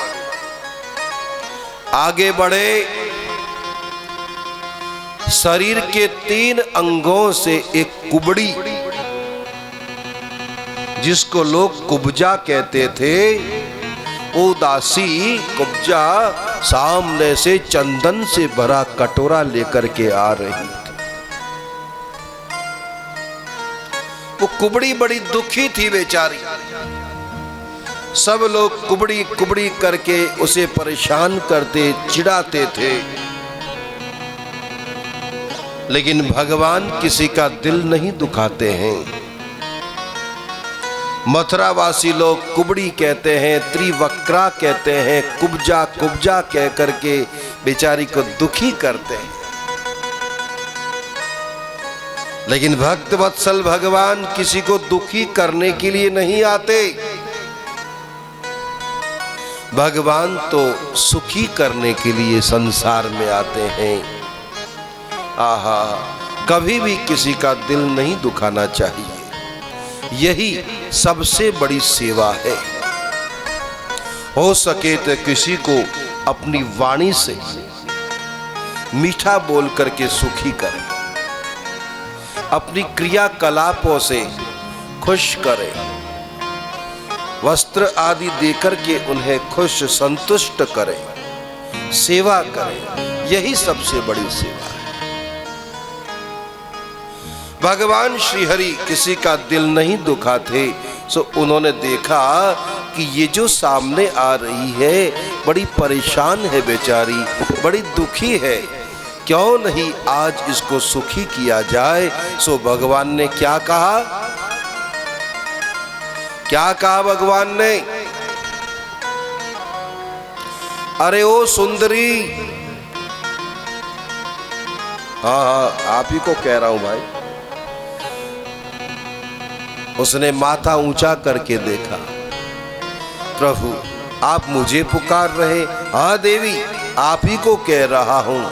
आगे बढ़े। शरीर के 3 अंगों से एक कुबड़ी, जिसको लोग कुब्जा कहते थे, उदासी कुब्जा सामने से चंदन से भरा कटोरा लेकर के आ रही थी। वो कुबड़ी बड़ी दुखी थी बेचारी। सब लोग कुबड़ी कुबड़ी करके उसे परेशान करते, चिढ़ाते थे, लेकिन भगवान किसी का दिल नहीं दुखाते हैं। मथुरावासी लोग कुबड़ी कहते हैं, त्रिवक्रा कहते हैं, कुब्जा कुब्जा कह करके बेचारी को दुखी करते हैं। लेकिन भक्त वत्सल भगवान किसी को दुखी करने के लिए नहीं आते। भगवान तो सुखी करने के लिए संसार में आते हैं। आहा, कभी भी किसी का दिल नहीं दुखाना चाहिए। यही सबसे बड़ी सेवा है। हो सके तो किसी को अपनी वाणी से मीठा बोल करके सुखी करें, अपनी क्रियाकलापों से खुश करें, वस्त्र आदि देकर के उन्हें खुश संतुष्ट करें, सेवा करें। यही सबसे बड़ी सेवा है। भगवान श्री हरि किसी का दिल नहीं दुखाते। सो उन्होंने देखा कि ये जो सामने आ रही है बड़ी परेशान है बेचारी, बड़ी दुखी है, क्यों नहीं आज इसको सुखी किया जाए। सो भगवान ने क्या कहा? क्या कहा भगवान ने? अरे ओ सुंदरी, हाँ हाँ, आप ही को कह रहा हूं भाई। उसने माथा ऊंचा करके देखा, प्रभु आप मुझे पुकार रहे? हाँ देवी, आप ही को कह रहा हूं।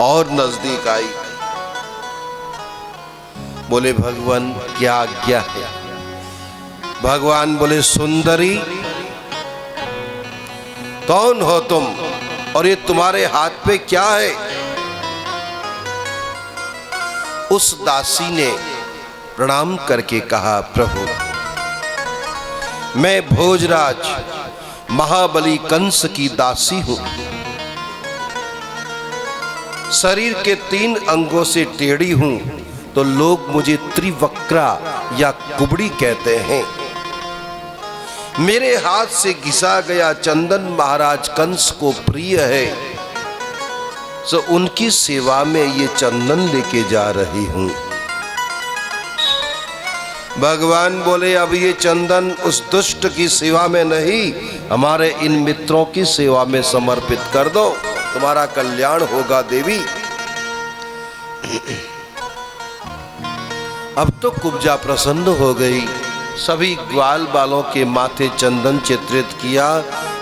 और नजदीक आई, बोले भगवान क्या आज्ञा है? भगवान बोले सुंदरी कौन हो तुम और ये तुम्हारे हाथ पे क्या है? उस दासी ने प्रणाम करके कहा, प्रभु मैं भोजराज महाबली कंस की दासी हूं। शरीर के 3 अंगों से टेढ़ी हूं तो लोग मुझे त्रिवक्रा या कुबड़ी कहते हैं। मेरे हाथ से घिसा गया चंदन महाराज कंस को प्रिय है, सो उनकी सेवा में ये चंदन लेके जा रही हूं। भगवान बोले अब ये चंदन उस दुष्ट की सेवा में नहीं, हमारे इन मित्रों की सेवा में समर्पित कर दो, तुम्हारा कल्याण होगा देवी। अब तो कुब्जा प्रसन्न हो गई। सभी ग्वाल बालों के माथे चंदन चित्रित किया,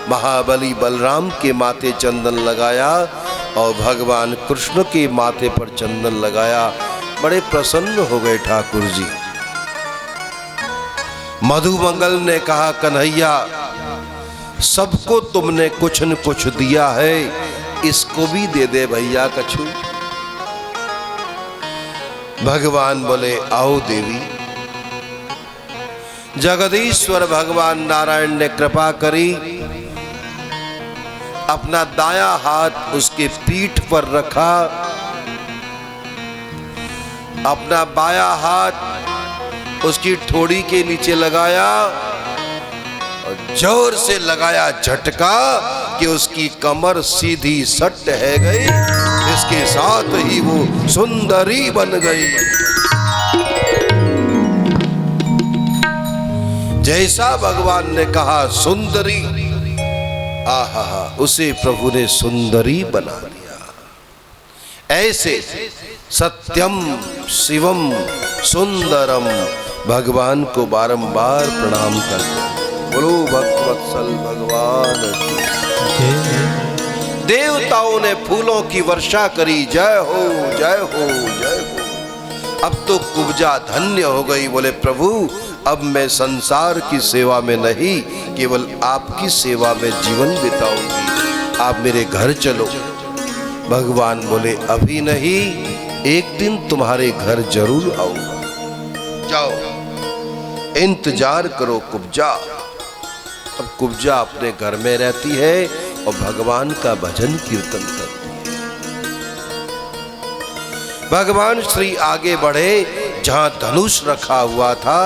महाबली बलराम के माथे चंदन लगाया और भगवान कृष्ण के माथे पर चंदन लगाया। बड़े प्रसन्न हो गए ठाकुर जी। मधुमंगल ने कहा, कन्हैया सबको तुमने कुछ न कुछ दिया है, इसको भी दे दे भैया कछु। भगवान बोले आओ देवी। जगदीश्वर भगवान नारायण ने कृपा करी, अपना दाया हाथ उसके पीठ पर रखा, अपना बाया हाथ उसकी ठोड़ी के नीचे लगाया और जोर से लगाया झटका कि उसकी कमर सीधी सट है गई। इसके साथ ही वो सुंदरी बन गई। जैसा भगवान ने कहा सुंदरी, आहा, उसे प्रभु ने सुंदरी बना दिया। ऐसे सत्यम शिवम सुंदरम भगवान को बारंबार प्रणाम करते। बोलो भक्तवत्सल भगवान की। देवताओं ने फूलों की वर्षा करी, जय हो जय हो जय हो। अब तो कुब्जा धन्य हो गई। बोले प्रभु अब मैं संसार की सेवा में नहीं, केवल आपकी सेवा में जीवन बिताऊंगी, आप मेरे घर चलो। भगवान बोले अभी नहीं, एक दिन तुम्हारे घर जरूर आऊंगा, जाओ इंतजार करो कुब्जा। अब कुब्जा अपने घर में रहती है और भगवान का भजन कीर्तन करती है। भगवान श्री आगे बढ़े, जहां धनुष रखा हुआ था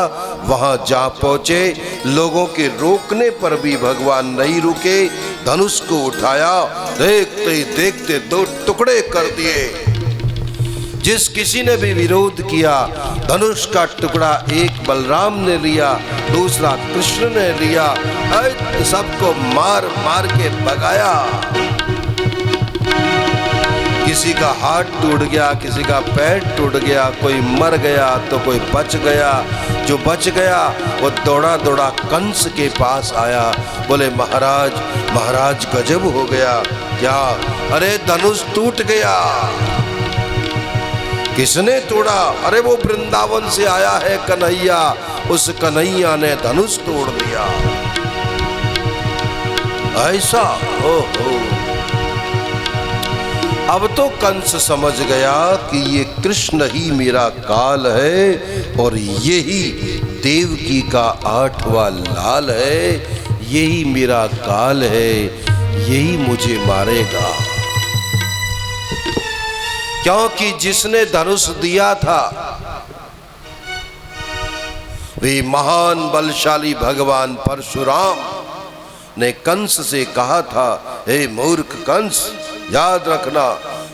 वहां जा पहुंचे। लोगों के रोकने पर भी भगवान नहीं रुके, धनुष को उठाया, देखते ही देखते 2 टुकड़े कर दिए। जिस किसी ने भी विरोध किया, धनुष का टुकड़ा एक बलराम ने लिया, दूसरा कृष्ण ने लिया, सबको मार मार के भगाया। किसी का हाथ टूट गया, किसी का पैर टूट गया, कोई मर गया तो कोई बच गया। जो बच गया वो दौड़ा दौड़ा कंस के पास आया। बोले महाराज महाराज गजब हो गया। क्या? अरे धनुष टूट गया। किसने तोड़ा? अरे वो वृंदावन से आया है कन्हैया, उस कन्हैया ने धनुष तोड़ दिया। ऐसा हो। अब तो कंस समझ गया कि ये कृष्ण ही मेरा काल है और यही देवकी का 8वां लाल है, यही मेरा काल है, यही मुझे मारेगा। क्योंकि जिसने धनुष दिया था वे महान बलशाली भगवान परशुराम ने कंस से कहा था, हे मूर्ख कंस, याद रखना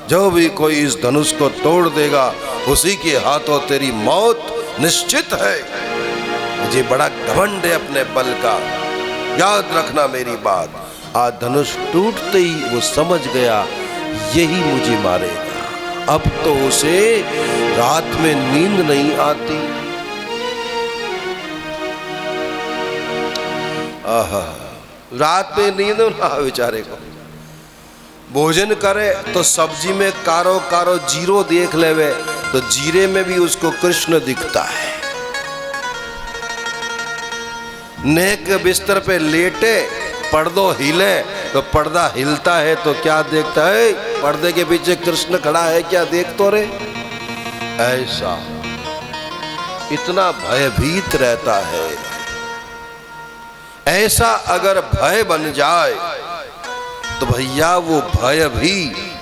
जो भी कोई इस धनुष को तोड़ देगा उसी के हाथों तेरी मौत निश्चित है। मुझे बड़ा घमंड है अपने बल का, याद रखना मेरी बात। आज धनुष टूटते ही वो समझ गया यही मुझे मारेगा। अब तो उसे रात में नींद नहीं आती। आहा, रात में नींद ना बेचारे को। भोजन करे तो सब्जी में कारो कारो जीरो देख लेवे तो जीरे में भी उसको कृष्ण दिखता है। नेक बिस्तर पे लेटे पर्दो हिले तो पर्दा हिलता है तो क्या देखता है, पर्दे के पीछे कृष्ण खड़ा है क्या देख तो रे। ऐसा इतना भयभीत रहता है। ऐसा अगर भय बन जाए तो भैया वो भय भी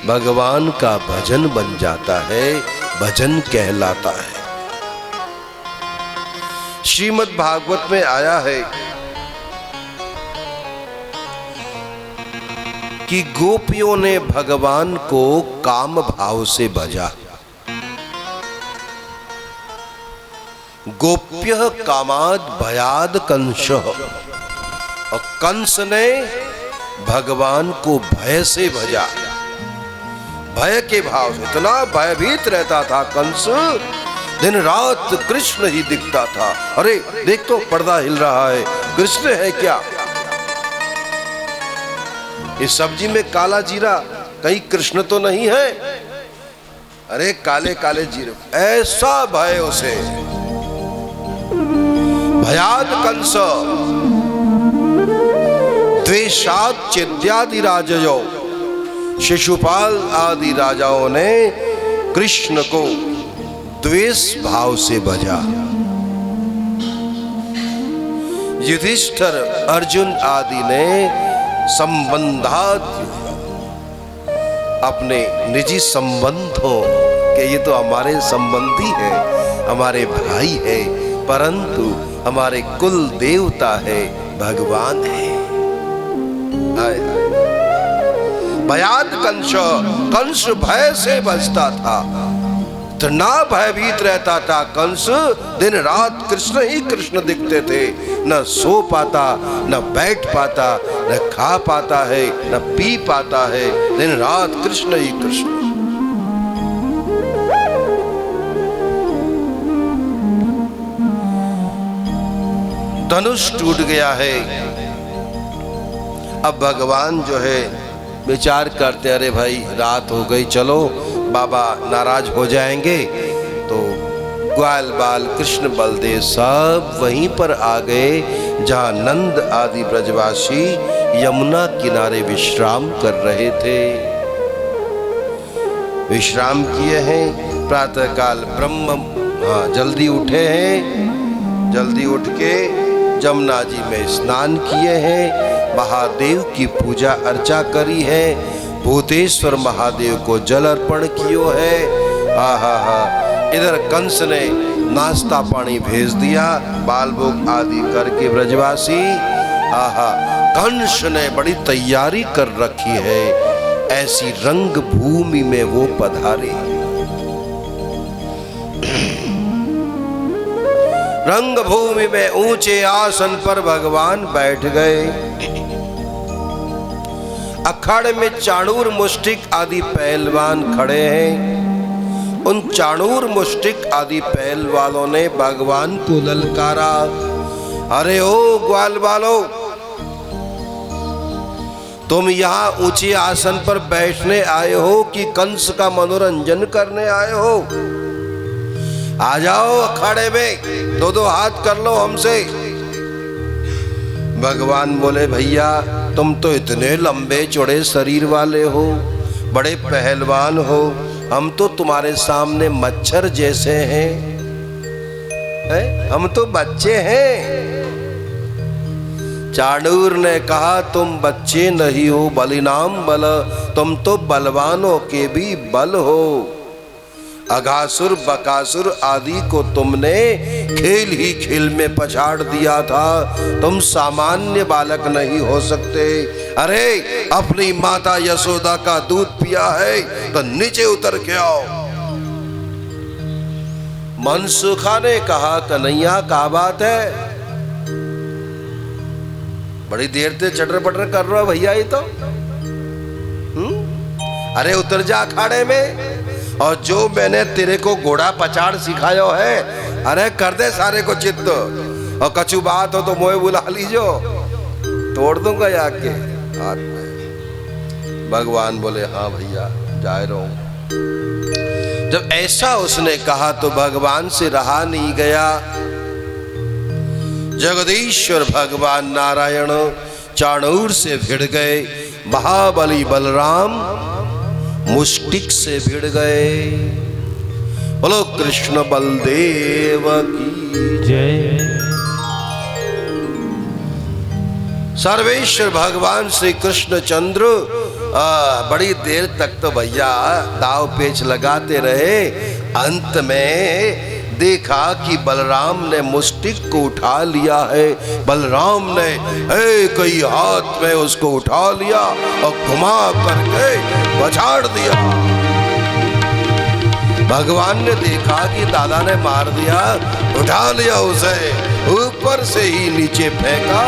भगवान का भजन बन जाता है, भजन कहलाता है। श्रीमद् भागवत में आया है कि गोपियों ने भगवान को काम भाव से भजा। गोप्य कामाद भयाद कंस, और कंस ने भगवान को भय से भजा। भय के भाव से इतना भयभीत रहता था कंस, दिन रात कृष्ण ही दिखता था। अरे देख तो पर्दा हिल रहा है, कृष्ण है क्या। इस सब्जी में काला जीरा, कहीं कृष्ण तो नहीं है। अरे काले काले जीरे, ऐसा भय उसे। भयाद कंस द्वेषात् चेद्यादि राजयो, शिशुपाल आदि राजाओं ने कृष्ण को द्वेष भाव से भजा। युधिष्ठिर अर्जुन आदि ने संबंधात, अपने निजी संबंधों के ये तो हमारे संबंधी है, हमारे भाई है, परंतु हमारे कुल देवता है, भगवान है। भयाद कंस, कंस भय से बचता था, इतना भयभीत रहता था कंस, दिन रात कृष्ण ही कृष्ण दिखते थे। न सो पाता, न बैठ पाता, न खा पाता है, न पी पाता है, दिन रात कृष्ण ही कृष्ण। धनुष टूट गया है। अब भगवान जो है विचार करते, अरे भाई रात हो गई, चलो बाबा नाराज हो जाएंगे। तो ग्वाल बाल कृष्ण बलदेव सब वहीं पर आ गए जहाँ नंद आदि ब्रजवासी यमुना किनारे विश्राम कर रहे थे। विश्राम किए हैं, प्रातःकाल ब्रह्म जल्दी उठे हैं, जल्दी उठ के जमुना जी में स्नान किए हैं, महादेव की पूजा अर्चा करी है, भूतेश्वर महादेव को जल अर्पण कियो है। आहा हा, इधर कंस ने नाश्ता पानी भेज दिया, बाल भोग आदि करके ब्रजवासी। आहा, कंस ने बड़ी तैयारी कर रखी है, ऐसी रंग भूमि में वो पधारे। रंग भूमि में ऊंचे आसन पर भगवान बैठ गए। अखाड़े में चाणूर मुष्टिक आदि पहलवान खड़े हैं। उन चाणूर मुष्टिक आदि पहलवानों ने भगवान को ललकारा, अरे ओ ग्वाल बालो, तुम यहाँ ऊंचे आसन पर बैठने आए हो कि कंस का मनोरंजन करने आए हो? आ जाओ अखाड़े में, दो दो हाथ कर लो हमसे। भगवान बोले, भैया तुम तो इतने लंबे चौड़े शरीर वाले हो, बड़े पहलवान हो, हम तो तुम्हारे सामने मच्छर जैसे हैं, हम तो बच्चे हैं। चाणूर ने कहा, तुम बच्चे नहीं हो, बलिनाम बल, तुम तो बलवानों के भी बल हो। अघासुर बकासुर आदि को तुमने खेल ही खेल में पछाड़ दिया था, तुम सामान्य बालक नहीं हो सकते। अरे अपनी माता यशोदा का दूध पिया है तो नीचे उतर के आओ। मनसुखा ने कहा, कन्हैया क्या बात है? बड़ी देर से चटर पटर कर रहा भैया ये तो। अरे उतर जा अखाड़े में, और जो मैंने तेरे को घोड़ा पचाड़ सिखायो है, अरे कर दे सारे को चित्त। और कछु बात हो तो मोए बुला लीजो, तोड़ दूंगा आके हाथ में। भगवान बोले हाँ भैया जा रहा हूं। जब ऐसा उसने कहा तो भगवान से रहा नहीं गया। जगदीश्वर भगवान नारायण चाणूर से भिड़ गए, महाबली बलराम मुष्टिक से भिड़ गए। बोलो कृष्ण बलदेव की जय। सर्वेश्वर भगवान श्री कृष्ण चंद्र बड़ी देर तक तो भैया दाव पेच लगाते रहे। अंत में देखा कि बलराम ने मुष्टिक को उठा लिया है। बलराम ने एक ही हाथ में उसको उठा लिया और घुमा करके बचाड़ दिया। भगवान ने देखा कि दादा ने मार दिया, उठा लिया उसे, ऊपर से ही नीचे फेंका,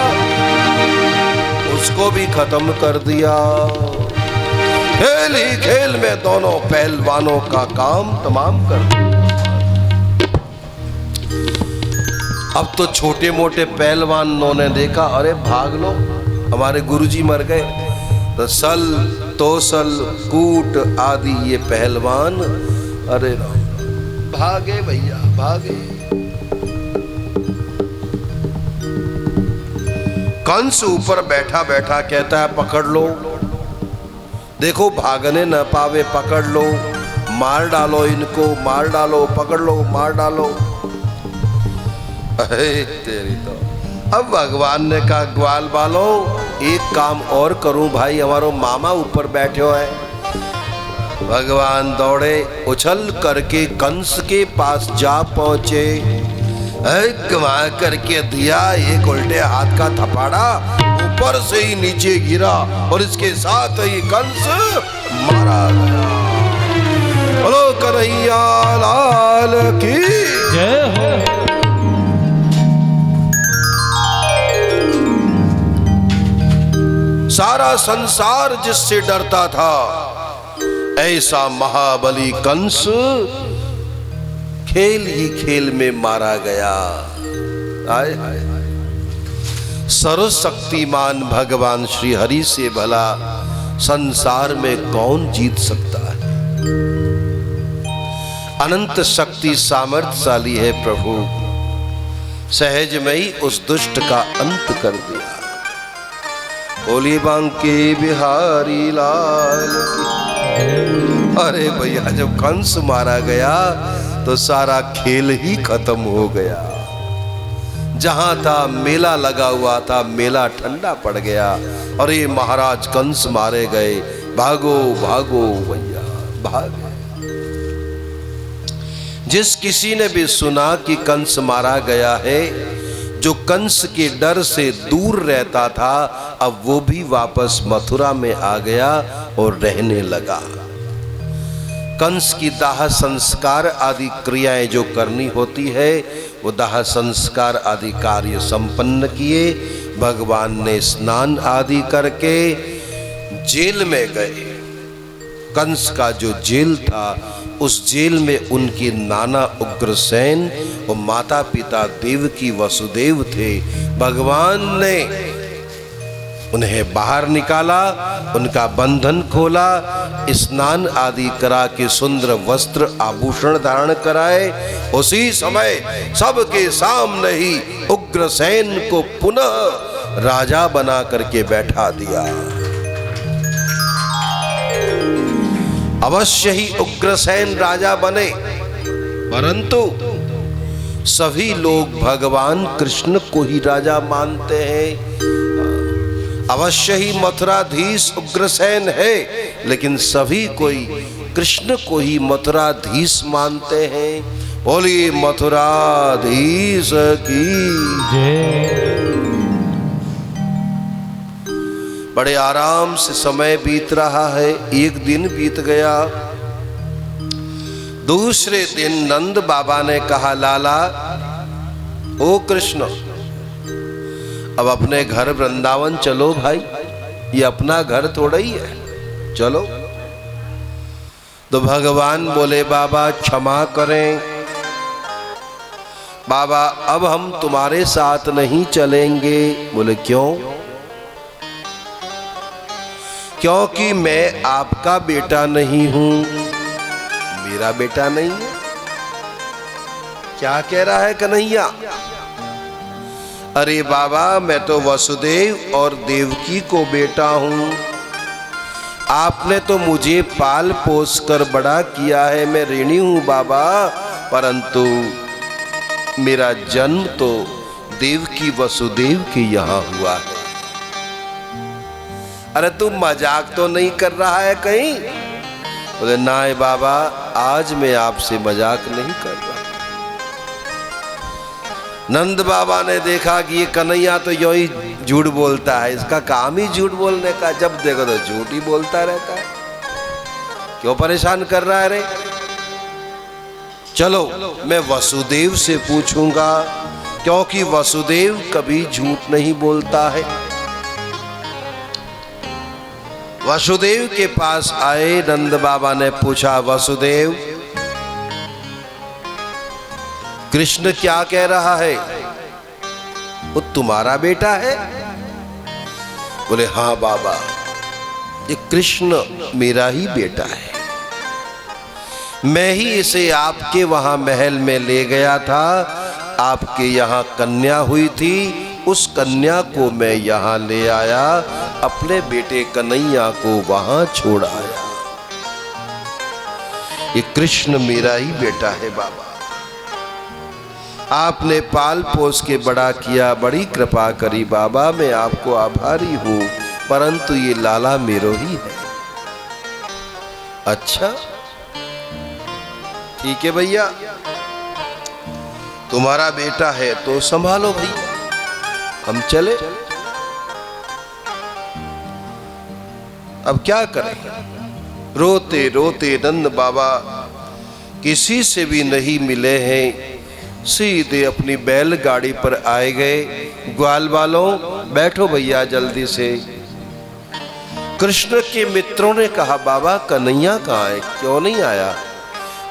उसको भी खत्म कर दिया। खेल ही खेल में दोनों पहलवानों का काम तमाम कर दिया। अब तो छोटे मोटे पहलवानों ने देखा, अरे भाग लो, हमारे गुरुजी मर गए। तो सल तोसल कूट आदि ये पहलवान अरे भागे भैया भागे। कंस ऊपर बैठा बैठा कहता है पकड़ लो, देखो भागने न पावे, पकड़ लो, मार डालो इनको, मार डालो, पकड़ लो, मार डालो। अरे तेरी तो। अब भगवान ने कहा ग्वाल बालो एक काम और करूं भाई, हमारो मामा ऊपर बैठे हो है। भगवान दौड़े, उछल करके कंस के पास जा पहुंचे, घुमा करके दिया एक उल्टे हाथ का थपाड़ा, ऊपर से ही नीचे गिरा और इसके साथ ही कंस मारा गया। बोलो कन्हैया लाल की जय हो। सारा संसार जिससे डरता था, ऐसा महाबली कंस खेल ही खेल में मारा गया। आए हाय, सर्वशक्तिमान भगवान श्री हरि से भला संसार में कौन जीत सकता है। अनंत शक्ति सामर्थ्यशाली है प्रभु, सहज में ही उस दुष्ट का अंत कर दिया। बोली बांके बिहारी लाल की। अरे भैया जब कंस मारा गया तो सारा खेल ही खत्म हो गया। जहां था मेला लगा हुआ था, मेला ठंडा पड़ गया और ये महाराज कंस मारे गए। भागो भागो भैया भागे। जिस किसी ने भी सुना कि कंस मारा गया है, जो कंस के डर से दूर रहता था, अब वो भी वापस मथुरा में आ गया और रहने लगा। कंस की दाह संस्कार आदि क्रियाएं जो करनी होती है, वो दाह संस्कार आदि कार्य संपन्न किए। भगवान ने स्नान आदि करके जेल में गए। कंस का जो जेल था, उस जेल में उनके नाना उग्रसेन और माता पिता देवकी वसुदेव थे। भगवान ने उन्हें बाहर निकाला, उनका बंधन खोला, स्नान आदि करा के सुंदर वस्त्र आभूषण धारण कराए। उसी समय सबके सामने ही उग्रसेन को पुनः राजा बना करके बैठा दिया। अवश्य ही उग्रसेन राजा बने, परंतु सभी लोग भगवान कृष्ण को ही राजा मानते हैं। अवश्य ही मथुराधीश उग्रसेन है, लेकिन सभी कोई कृष्ण को ही मथुराधीश मानते हैं। बोलिए मथुराधीश की जय। बड़े आराम से समय बीत रहा है। एक दिन बीत गया, दूसरे दिन नंद बाबा ने कहा लाला ओ कृष्ण, अब अपने घर वृंदावन चलो भाई, ये अपना घर थोड़ा ही है, चलो। तो भगवान बोले बाबा क्षमा करें, बाबा अब हम तुम्हारे साथ नहीं चलेंगे। बोले क्यों? क्योंकि मैं आपका बेटा नहीं हूं, मेरा बेटा नहीं है। क्या कह रहा है कन्हैया? अरे बाबा मैं तो वसुदेव और देवकी को बेटा हूं, आपने तो मुझे पाल पोस कर बड़ा किया है, मैं ऋणी हूं बाबा, परंतु मेरा जन्म तो देवकी वसुदेव के यहां हुआ है। अरे तू मजाक तो नहीं कर रहा है कहीं? बोले ना बाबा, आज मैं आपसे मजाक नहीं कर रहा। नंद बाबा ने देखा कि ये कन्हैया तो यो ही झूठ बोलता है, इसका काम ही झूठ बोलने का, जब देखो तो झूठ ही बोलता रहता है, क्यों परेशान कर रहा है रे? चलो मैं वसुदेव से पूछूंगा, क्योंकि वसुदेव कभी झूठ नहीं बोलता है। वसुदेव के पास आए, नंद बाबा ने पूछा वसुदेव कृष्ण क्या कह रहा है, वो तुम्हारा बेटा है? बोले हाँ बाबा, ये कृष्ण मेरा ही बेटा है, मैं ही इसे आपके वहां महल में ले गया था, आपके यहाँ कन्या हुई थी, उस कन्या को मैं यहाँ ले आया, अपने बेटे कन्हैया को वहां छोड़ आया। ये कृष्ण मेरा ही बेटा है बाबा, आपने पाल पोस के बड़ा किया, बड़ी कृपा करी बाबा, मैं आपको आभारी हूं, परंतु ये लाला मेरो ही है। अच्छा ठीक है भैया, तुम्हारा बेटा है तो संभालो भैया, हम चले। अब क्या करें? रोते रोते नंद बाबा किसी से भी नहीं मिले हैं, सीधे अपनी बैलगाड़ी पर आए गए। ग्वाल वालों बैठो भैया जल्दी से। कृष्ण के मित्रों ने कहा बाबा कन्हैया कहाँ है, क्यों नहीं आया?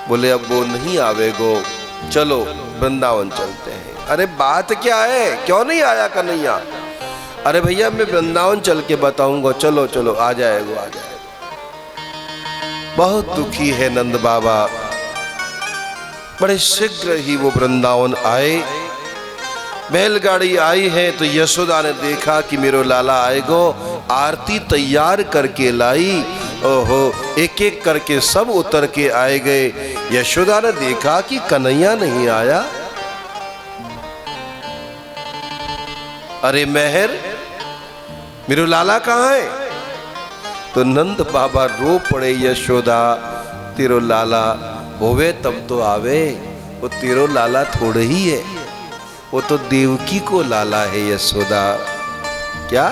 बोले अब वो नहीं आवेगो, चलो वृंदावन चलते हैं। अरे बात क्या है, क्यों नहीं आया कन्हैया? अरे भैया मैं वृंदावन चल के बताऊंगा, चलो चलो आ जाएगा आ जाएगा। बहुत दुखी है नंद बाबा, बड़े शीघ्र ही वो वृंदावन आए। बैलगाड़ी आई है तो यशोदा ने देखा कि मेरो लाला आएगो, आरती तैयार करके लाई। ओहो, एक एक करके सब उतर के आए गए। यशोदा ने देखा कि कन्हैया नहीं आया। अरे मेहर, मेरो लाला कहाँ है? तो नंद बाबा रो पड़े, यशोदा तेरो लाला होवे तब तो आवे, वो तेरो लाला थोड़े ही है, वो तो देवकी को लाला है यशोदा। क्या?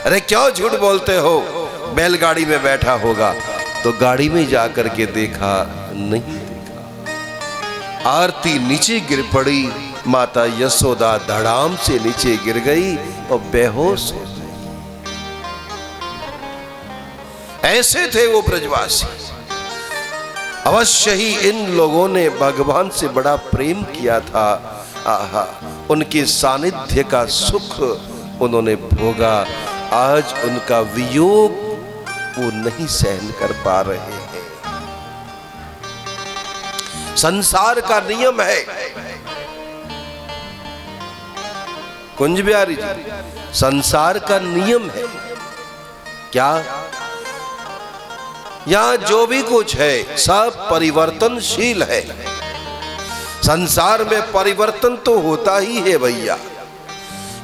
अरे क्यों झूठ बोलते हो? बैलगाड़ी में बैठा होगा। तो गाड़ी में जाकर के देखा, नहीं देखा। आरती नीचे गिर पड़ी, माता यशोदा धड़ाम से नीचे गिर गई और बेहोश हो गई। ऐसे थे वो ब्रजवासी। अवश्य ही इन लोगों ने भगवान से बड़ा प्रेम किया था। आहा, उनके सानिध्य का सुख उन्होंने भोगा। आज उनका वियोग वो नहीं सहन कर पा रहे हैं। संसार का नियम है कुंज बिहारी जी, संसार का नियम है क्या? यहां जो भी कुछ है सब परिवर्तनशील है। संसार में परिवर्तन तो होता ही है भैया।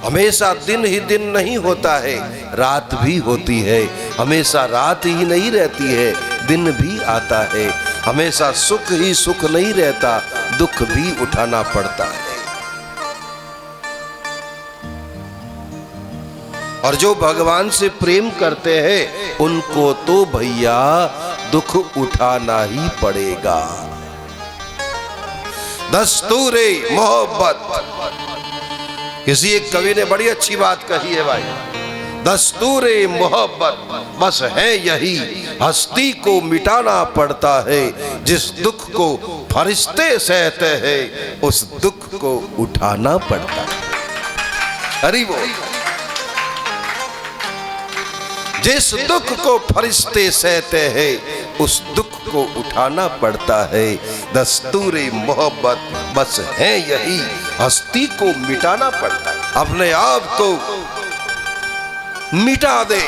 हमेशा दिन ही दिन नहीं होता है, रात भी होती है। हमेशा रात ही नहीं रहती है, दिन भी आता है। हमेशा सुख ही सुख नहीं रहता, दुख भी उठाना पड़ता है। और जो भगवान से प्रेम करते हैं उनको तो भैया दुख उठाना ही पड़ेगा। दस्तूरे मोहब्बत किसी एक कवि ने बड़ी अच्छी बात कही है भाई, दस्तूरे मोहब्बत बस है यही, हस्ती को मिटाना पड़ता है, जिस दुख को फरिश्ते सहते हैं उस दुख को उठाना पड़ता है। अरे वो जिस दुख को फरिश्ते सहते हैं उस दुख को उठाना पड़ता है, दस्तूरे मोहब्बत बस है यही, हस्ती को मिटाना पड़ता है। अपने आप को मिटा दे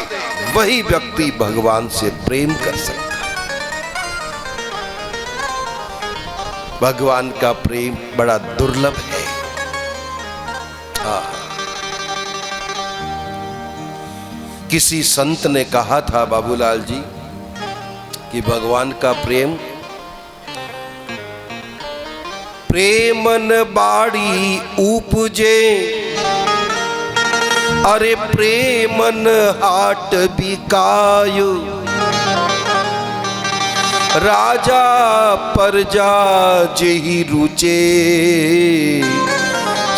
वही व्यक्ति भगवान से प्रेम कर सकता है। भगवान का प्रेम बड़ा दुर्लभ है। किसी संत ने कहा था बाबूलाल जी कि भगवान का प्रेम प्रेमन बाड़ी उपजे, अरे प्रेमन हाट बिकायो, राजा प्रजा जेहि रुचे,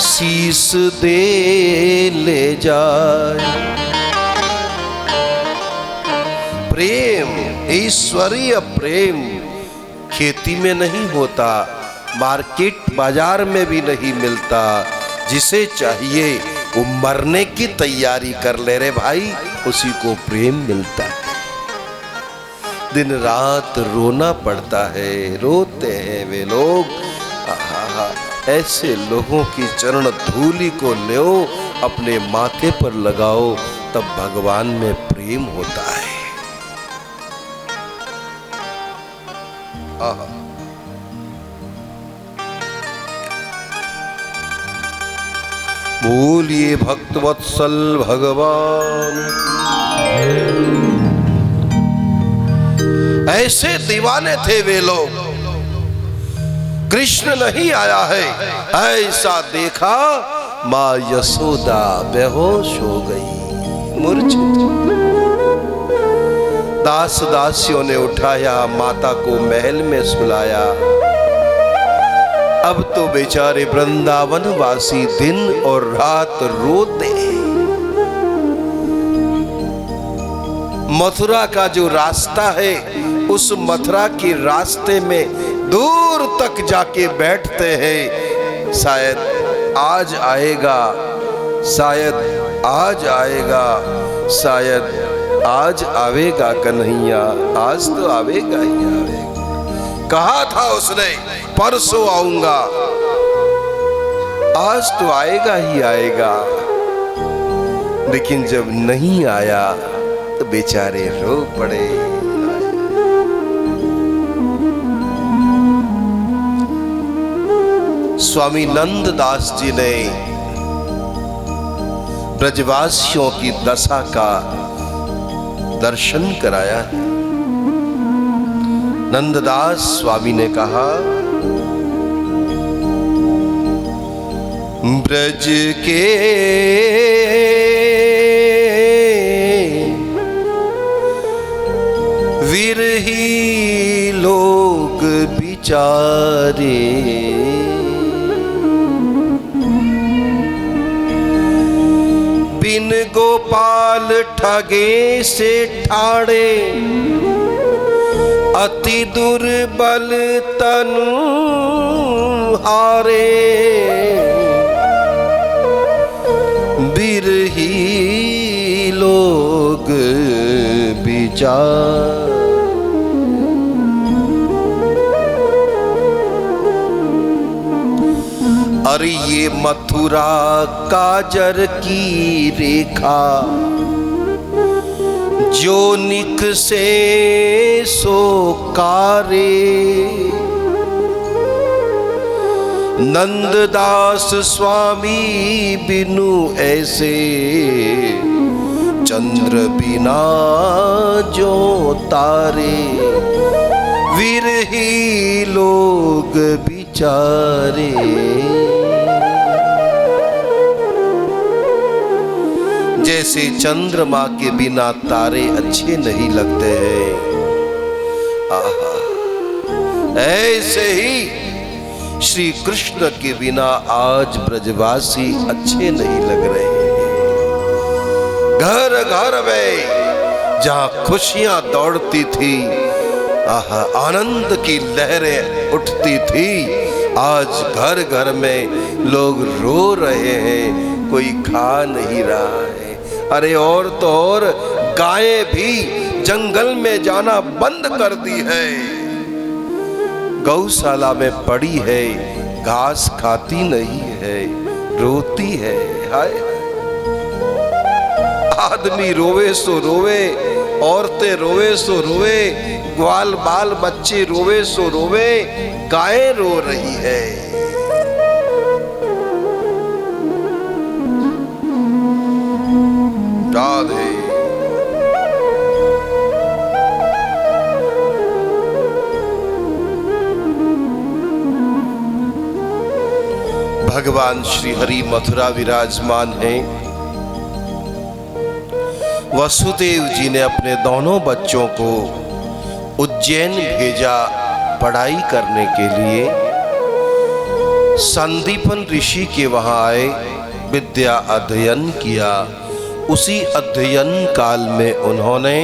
शीस दे ले जाए। प्रेम, ईश्वरीय प्रेम खेती में नहीं होता, मार्केट बाजार में भी नहीं मिलता। जिसे चाहिए वो मरने की तैयारी कर ले रे भाई, उसी को प्रेम मिलता है। दिन रात रोना पड़ता है, रोते हैं वे लोग। ऐसे लोगों की चरण धूलि को लो, अपने माथे पर लगाओ, तब भगवान में प्रेम होता है। बोलिए भक्तवत्सल भगवान। ऐसे दीवाने थे वे लोग, कृष्ण नहीं आया है ऐसा देखा, माँ यशोदा बेहोश हो गई, मूर्छित। दास दासियों ने उठाया, माता को महल में सुलाया। अब तो बेचारे वृंदावन वासी दिन और रात रोते हैं। मथुरा का जो रास्ता है, उस मथुरा के रास्ते में दूर तक जाके बैठते हैं, शायद आज आएगा, शायद आज आएगा, शायद आज आवेगा कन्हैया, आज तो आवेगा ही आवेगा। कहा था उसने परसों आऊंगा, आज तो आएगा ही आएगा। लेकिन जब नहीं आया तो बेचारे रो पड़े। स्वामी नंददास जी ने ब्रजवासियों की दशा का दर्शन कराया। नंददास स्वामी ने कहा, ब्रज के विरही लोग बिचारे, बिन गोपाल ठगे से ठाड़े, अति दुर्बल तनु हारे, बिरही लोग बिचार। अरे ये मथुरा काजर की रेखा, जो निक से सो कारे, नंददास स्वामी बिनु ऐसे, चंद्र बिना जो तारे, विरही लोग बिचारे। जैसे चंद्रमा के बिना तारे अच्छे नहीं लगते हैं, आहा, ऐसे ही श्री कृष्ण के बिना आज ब्रजवासी अच्छे नहीं लग रहे हैं। घर घर में जहां खुशियां दौड़ती थी, आनंद की लहरें उठती थी, आज घर घर में लोग रो रहे हैं, कोई खा नहीं रहा है। अरे और तो और गायें भी जंगल में जाना बंद कर दी है, गौशाला में पड़ी है, घास खाती नहीं है, रोती है। हाय, आदमी रोवे सो रोवे, औरतें रोवे सो रोवे, ग्वाल बाल बच्चे रोवे सो रोवे, गायें रो रही है। राधे। भगवान श्री हरि मथुरा विराजमान हैं। वसुदेव जी ने अपने दोनों बच्चों को उज्जैन भेजा पढ़ाई करने के लिए। संदीपन ऋषि के वहां आए, विद्या अध्ययन किया। उसी अध्ययन काल में उन्होंने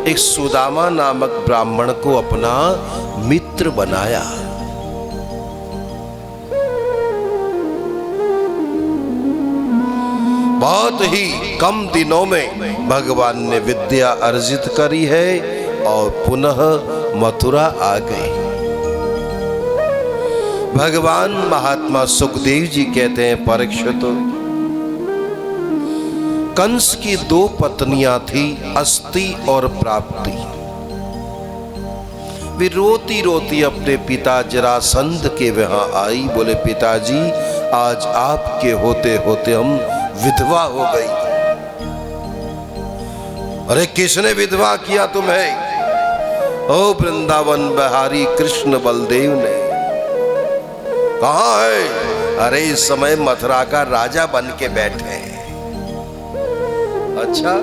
एक सुदामा नामक ब्राह्मण को अपना मित्र बनाया। बहुत ही कम दिनों में भगवान ने विद्या अर्जित करी है और पुनः मथुरा आ गए। भगवान महात्मा सुखदेव जी कहते हैं, परीक्षित, कंस की 2 पत्नियां थी, अस्ति और प्राप्ति। वे रोती रोती अपने पिता जरासंध के वहां आई। बोले, पिताजी, आज आपके होते होते हम विधवा हो गई। अरे किसने विधवा किया तुम्हें? ओ वृंदावन बिहारी कृष्ण बलदेव ने। कहां है? अरे इस समय मथुरा का राजा बन के बैठे हैं। अच्छा,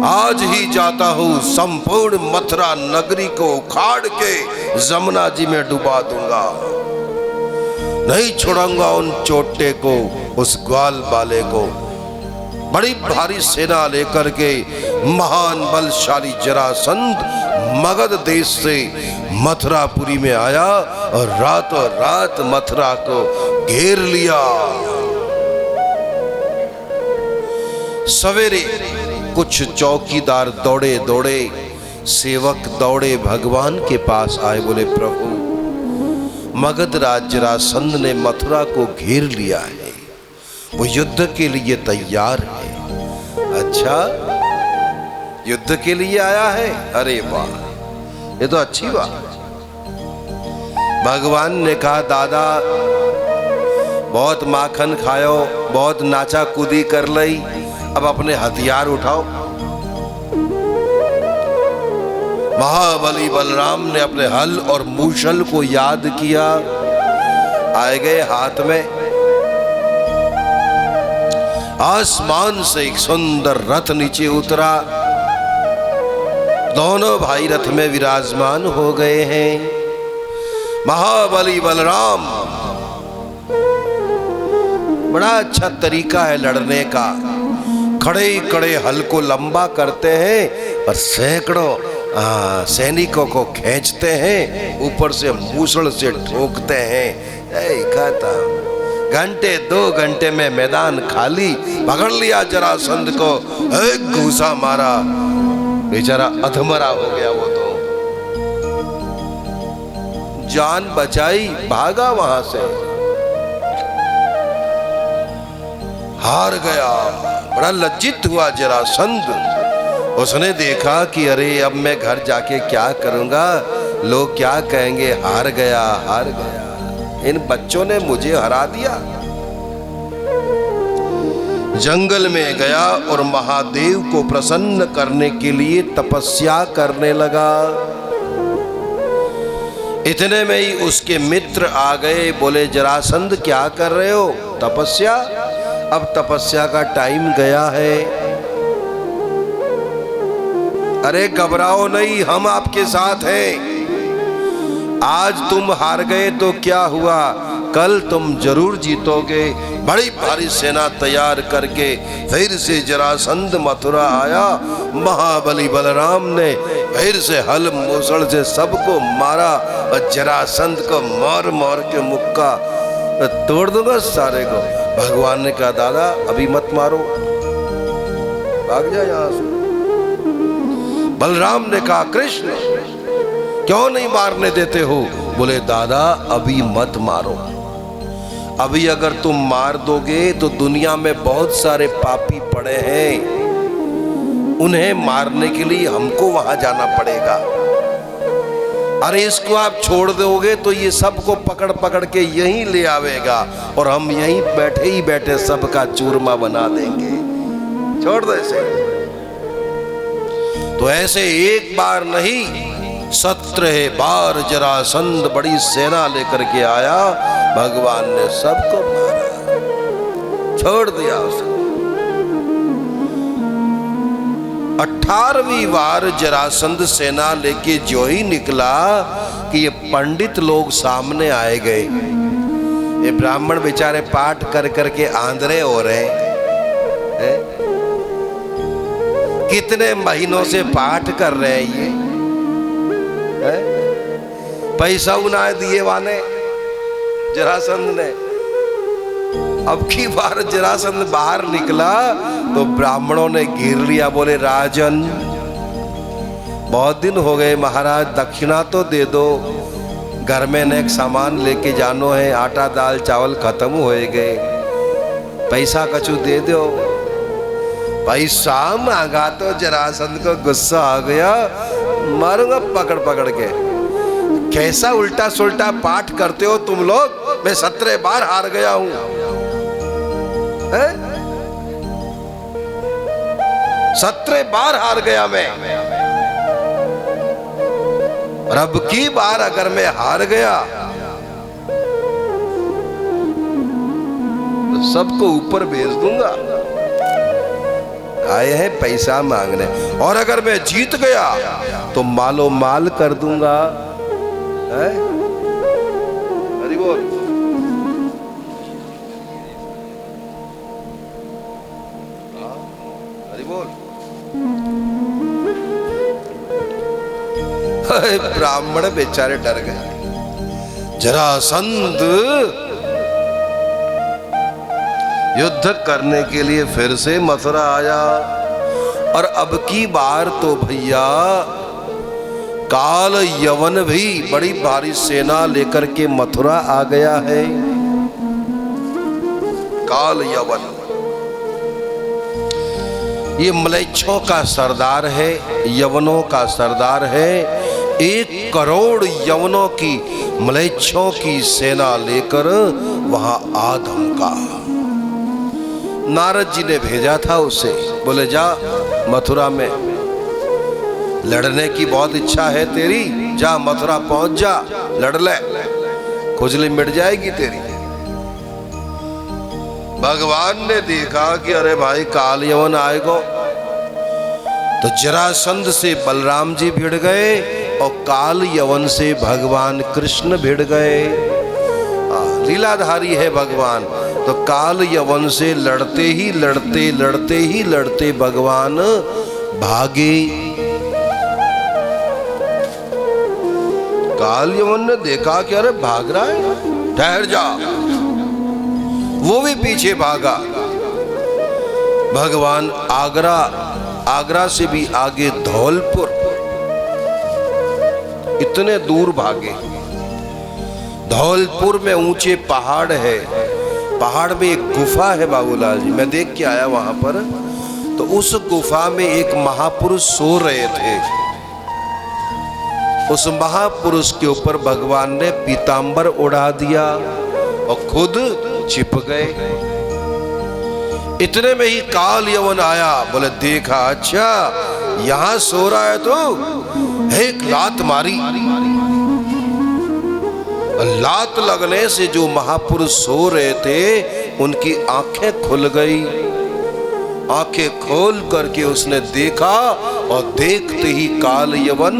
आज ही जाता हूं, संपूर्ण मथुरा नगरी को उखाड़ के जमुना जी में डुबा दूंगा। नहीं छोड़ूंगा उन चोटे को, उस ग्वाल बाले को। बड़ी भारी सेना लेकर के महान बलशाली जरासंध मगध देश से मथुरापुरी में आया और रातों रात मथुरा को घेर लिया। सवेरे कुछ चौकीदार दौड़े दौड़े, सेवक दौड़े भगवान के पास आए। बोले, प्रभु, मगध राज जरासंध ने मथुरा को घेर लिया है, वो युद्ध के लिए तैयार है। अच्छा, युद्ध के लिए आया है? अरे वाह, ये तो अच्छी बात। भगवान ने कहा, दादा, बहुत माखन खायो, बहुत नाचा कूदी कर लई, अब अपने हथियार उठाओ। महाबली बलराम ने अपने हल और मूषल को याद किया, आए गए हाथ में। आसमान से एक सुंदर रथ नीचे उतरा, दोनों भाई रथ में विराजमान हो गए हैं। महाबली बलराम, बड़ा अच्छा तरीका है लड़ने का। खड़े खड़े हल को लंबा करते हैं और सैकड़ों सैनिकों को खींचते हैं, ऊपर से मूसल से ठोकते हैं। खत्म। घंटे 2 घंटे में मैदान खाली। पकड़ लिया जरासंध को, एक घूसा मारा, बेचारा अधमरा हो गया। वो तो जान बचाई, भागा वहां से, हार गया। बड़ा लज्जित हुआ जरासंध। उसने देखा कि अरे अब मैं घर जाके क्या करूंगा, लोग क्या कहेंगे, हार गया हार गया, इन बच्चों ने मुझे हरा दिया। जंगल में गया और महादेव को प्रसन्न करने के लिए तपस्या करने लगा। इतने में ही उसके मित्र आ गए। बोले, जरासंध क्या कर रहे हो? तपस्या? अब तपस्या का टाइम गया है। अरे घबराओ नहीं, हम आपके साथ हैं। आज तुम हार गए तो क्या हुआ, कल तुम जरूर जीतोगे। बड़ी भारी सेना तैयार करके फिर से जरासंध मथुरा आया। महाबली बलराम ने फिर से हल मूसड़ से सबको मारा और जरासंध को मार मार के मुक्का तोड़ दूंगा सारे को। भगवान ने कहा दादा अभी मत मारो, भाग जा यहां से। बलराम ने कहा कृष्ण क्यों नहीं मारने देते हो? बोले दादा अभी मत मारो, अभी अगर तुम मार दोगे तो दुनिया में बहुत सारे पापी पड़े हैं, उन्हें मारने के लिए हमको वहां जाना पड़ेगा। अरे इसको आप छोड़ दोगे तो ये सबको पकड़ पकड़ के यहीं ले आवेगा और हम यहीं बैठे ही बैठे सबका चूरमा बना देंगे। छोड़ दो इसे। तो ऐसे एक बार नहीं 17 बार जरासंध बड़ी सेना लेकर के आया। भगवान ने सबको मारा, छोड़ दिया उसे। 18वीं बार जरासंध सेना लेके जो ही निकला कि ये पंडित लोग सामने आए गए। ये ब्राह्मण बेचारे पाठ कर करके आंधळे हो रहे हैं। कितने महीनों से पाठ कर रहे हैं ये, पैसा उना दिए वाले जरासंध ने। अब की बार जरासंध बाहर निकला तो ब्राह्मणों ने घेर लिया। बोले राजन बहुत दिन हो गए महाराज, दक्षिणा तो दे दो, घर में नेक सामान लेके जानो है, आटा दाल चावल खत्म हो गए, पैसा कछु दे दो। पैसा मांगा तो जरासंध को गुस्सा आ गया, मारूंगा पकड़ पकड़ के। कैसा उल्टा सुल्टा पाठ करते हो तुम लोग, मैं 17 बार हार गया हूं। 17 बार हार गया मैं, और अब की बार अगर मैं हार गया तो सबको ऊपर भेज दूंगा। आए हैं पैसा मांगने, और अगर मैं जीत गया तो मालो माल कर दूंगा। हरि बोल। हरि बोल। ब्राह्मण बेचारे डर गए। जरासंध युद्ध करने के लिए फिर से मथुरा आया, और अब की बार तो भैया काल यवन भी बड़ी भारी सेना लेकर के मथुरा आ गया है। काल यवन ये मलेच्छों का सरदार है, यवनों का सरदार है। 1 करोड़ यवनों की मलेच्छों की सेना लेकर वहां आ धमका। नारद जी ने भेजा था उसे, बोले जा मथुरा में लड़ने की बहुत इच्छा है तेरी, जा मथुरा पहुंच जा, लड़ ले, खुजली मिट जाएगी तेरी। भगवान ने देखा कि अरे भाई काल यवन आएगा, तो जरासंध से बलराम जी भिड़ गए और काल यवन से भगवान कृष्ण भिड़ गए। लीलाधारी है भगवान। तो काल यवन से लड़ते ही लड़ते लड़ते ही लड़ते भगवान भागे। काल यवन ने देखा कि अरे भाग रहा है, ठहर जा। वो भी पीछे भागा। भगवान आगरा से भी आगे धौलपुर, इतने दूर भागे। धौलपुर में ऊंचे पहाड़ है, पहाड़ में एक गुफा है बाबूलाल जी, मैं देख के आया वहां पर। तो उस गुफा में एक महापुरुष सो रहे थे। उस महापुरुष के ऊपर भगवान ने पीतांबर उड़ा दिया और खुद छिप गए। इतने में ही काल यवन आया। बोले देखा अच्छा यहां सो रहा है, तो एक लात मारी। लात लगने से जो महापुरुष सो रहे थे उनकी आंखें खुल गई। आंखें खोल करके उसने देखा, और देखते ही काल यवन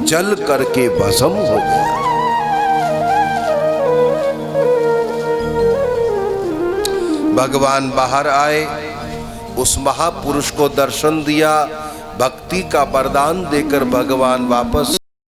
जल करके भस्म हो गया। भगवान बाहर आए, उस महापुरुष को दर्शन दिया, भक्ति का वरदान देकर भगवान वापस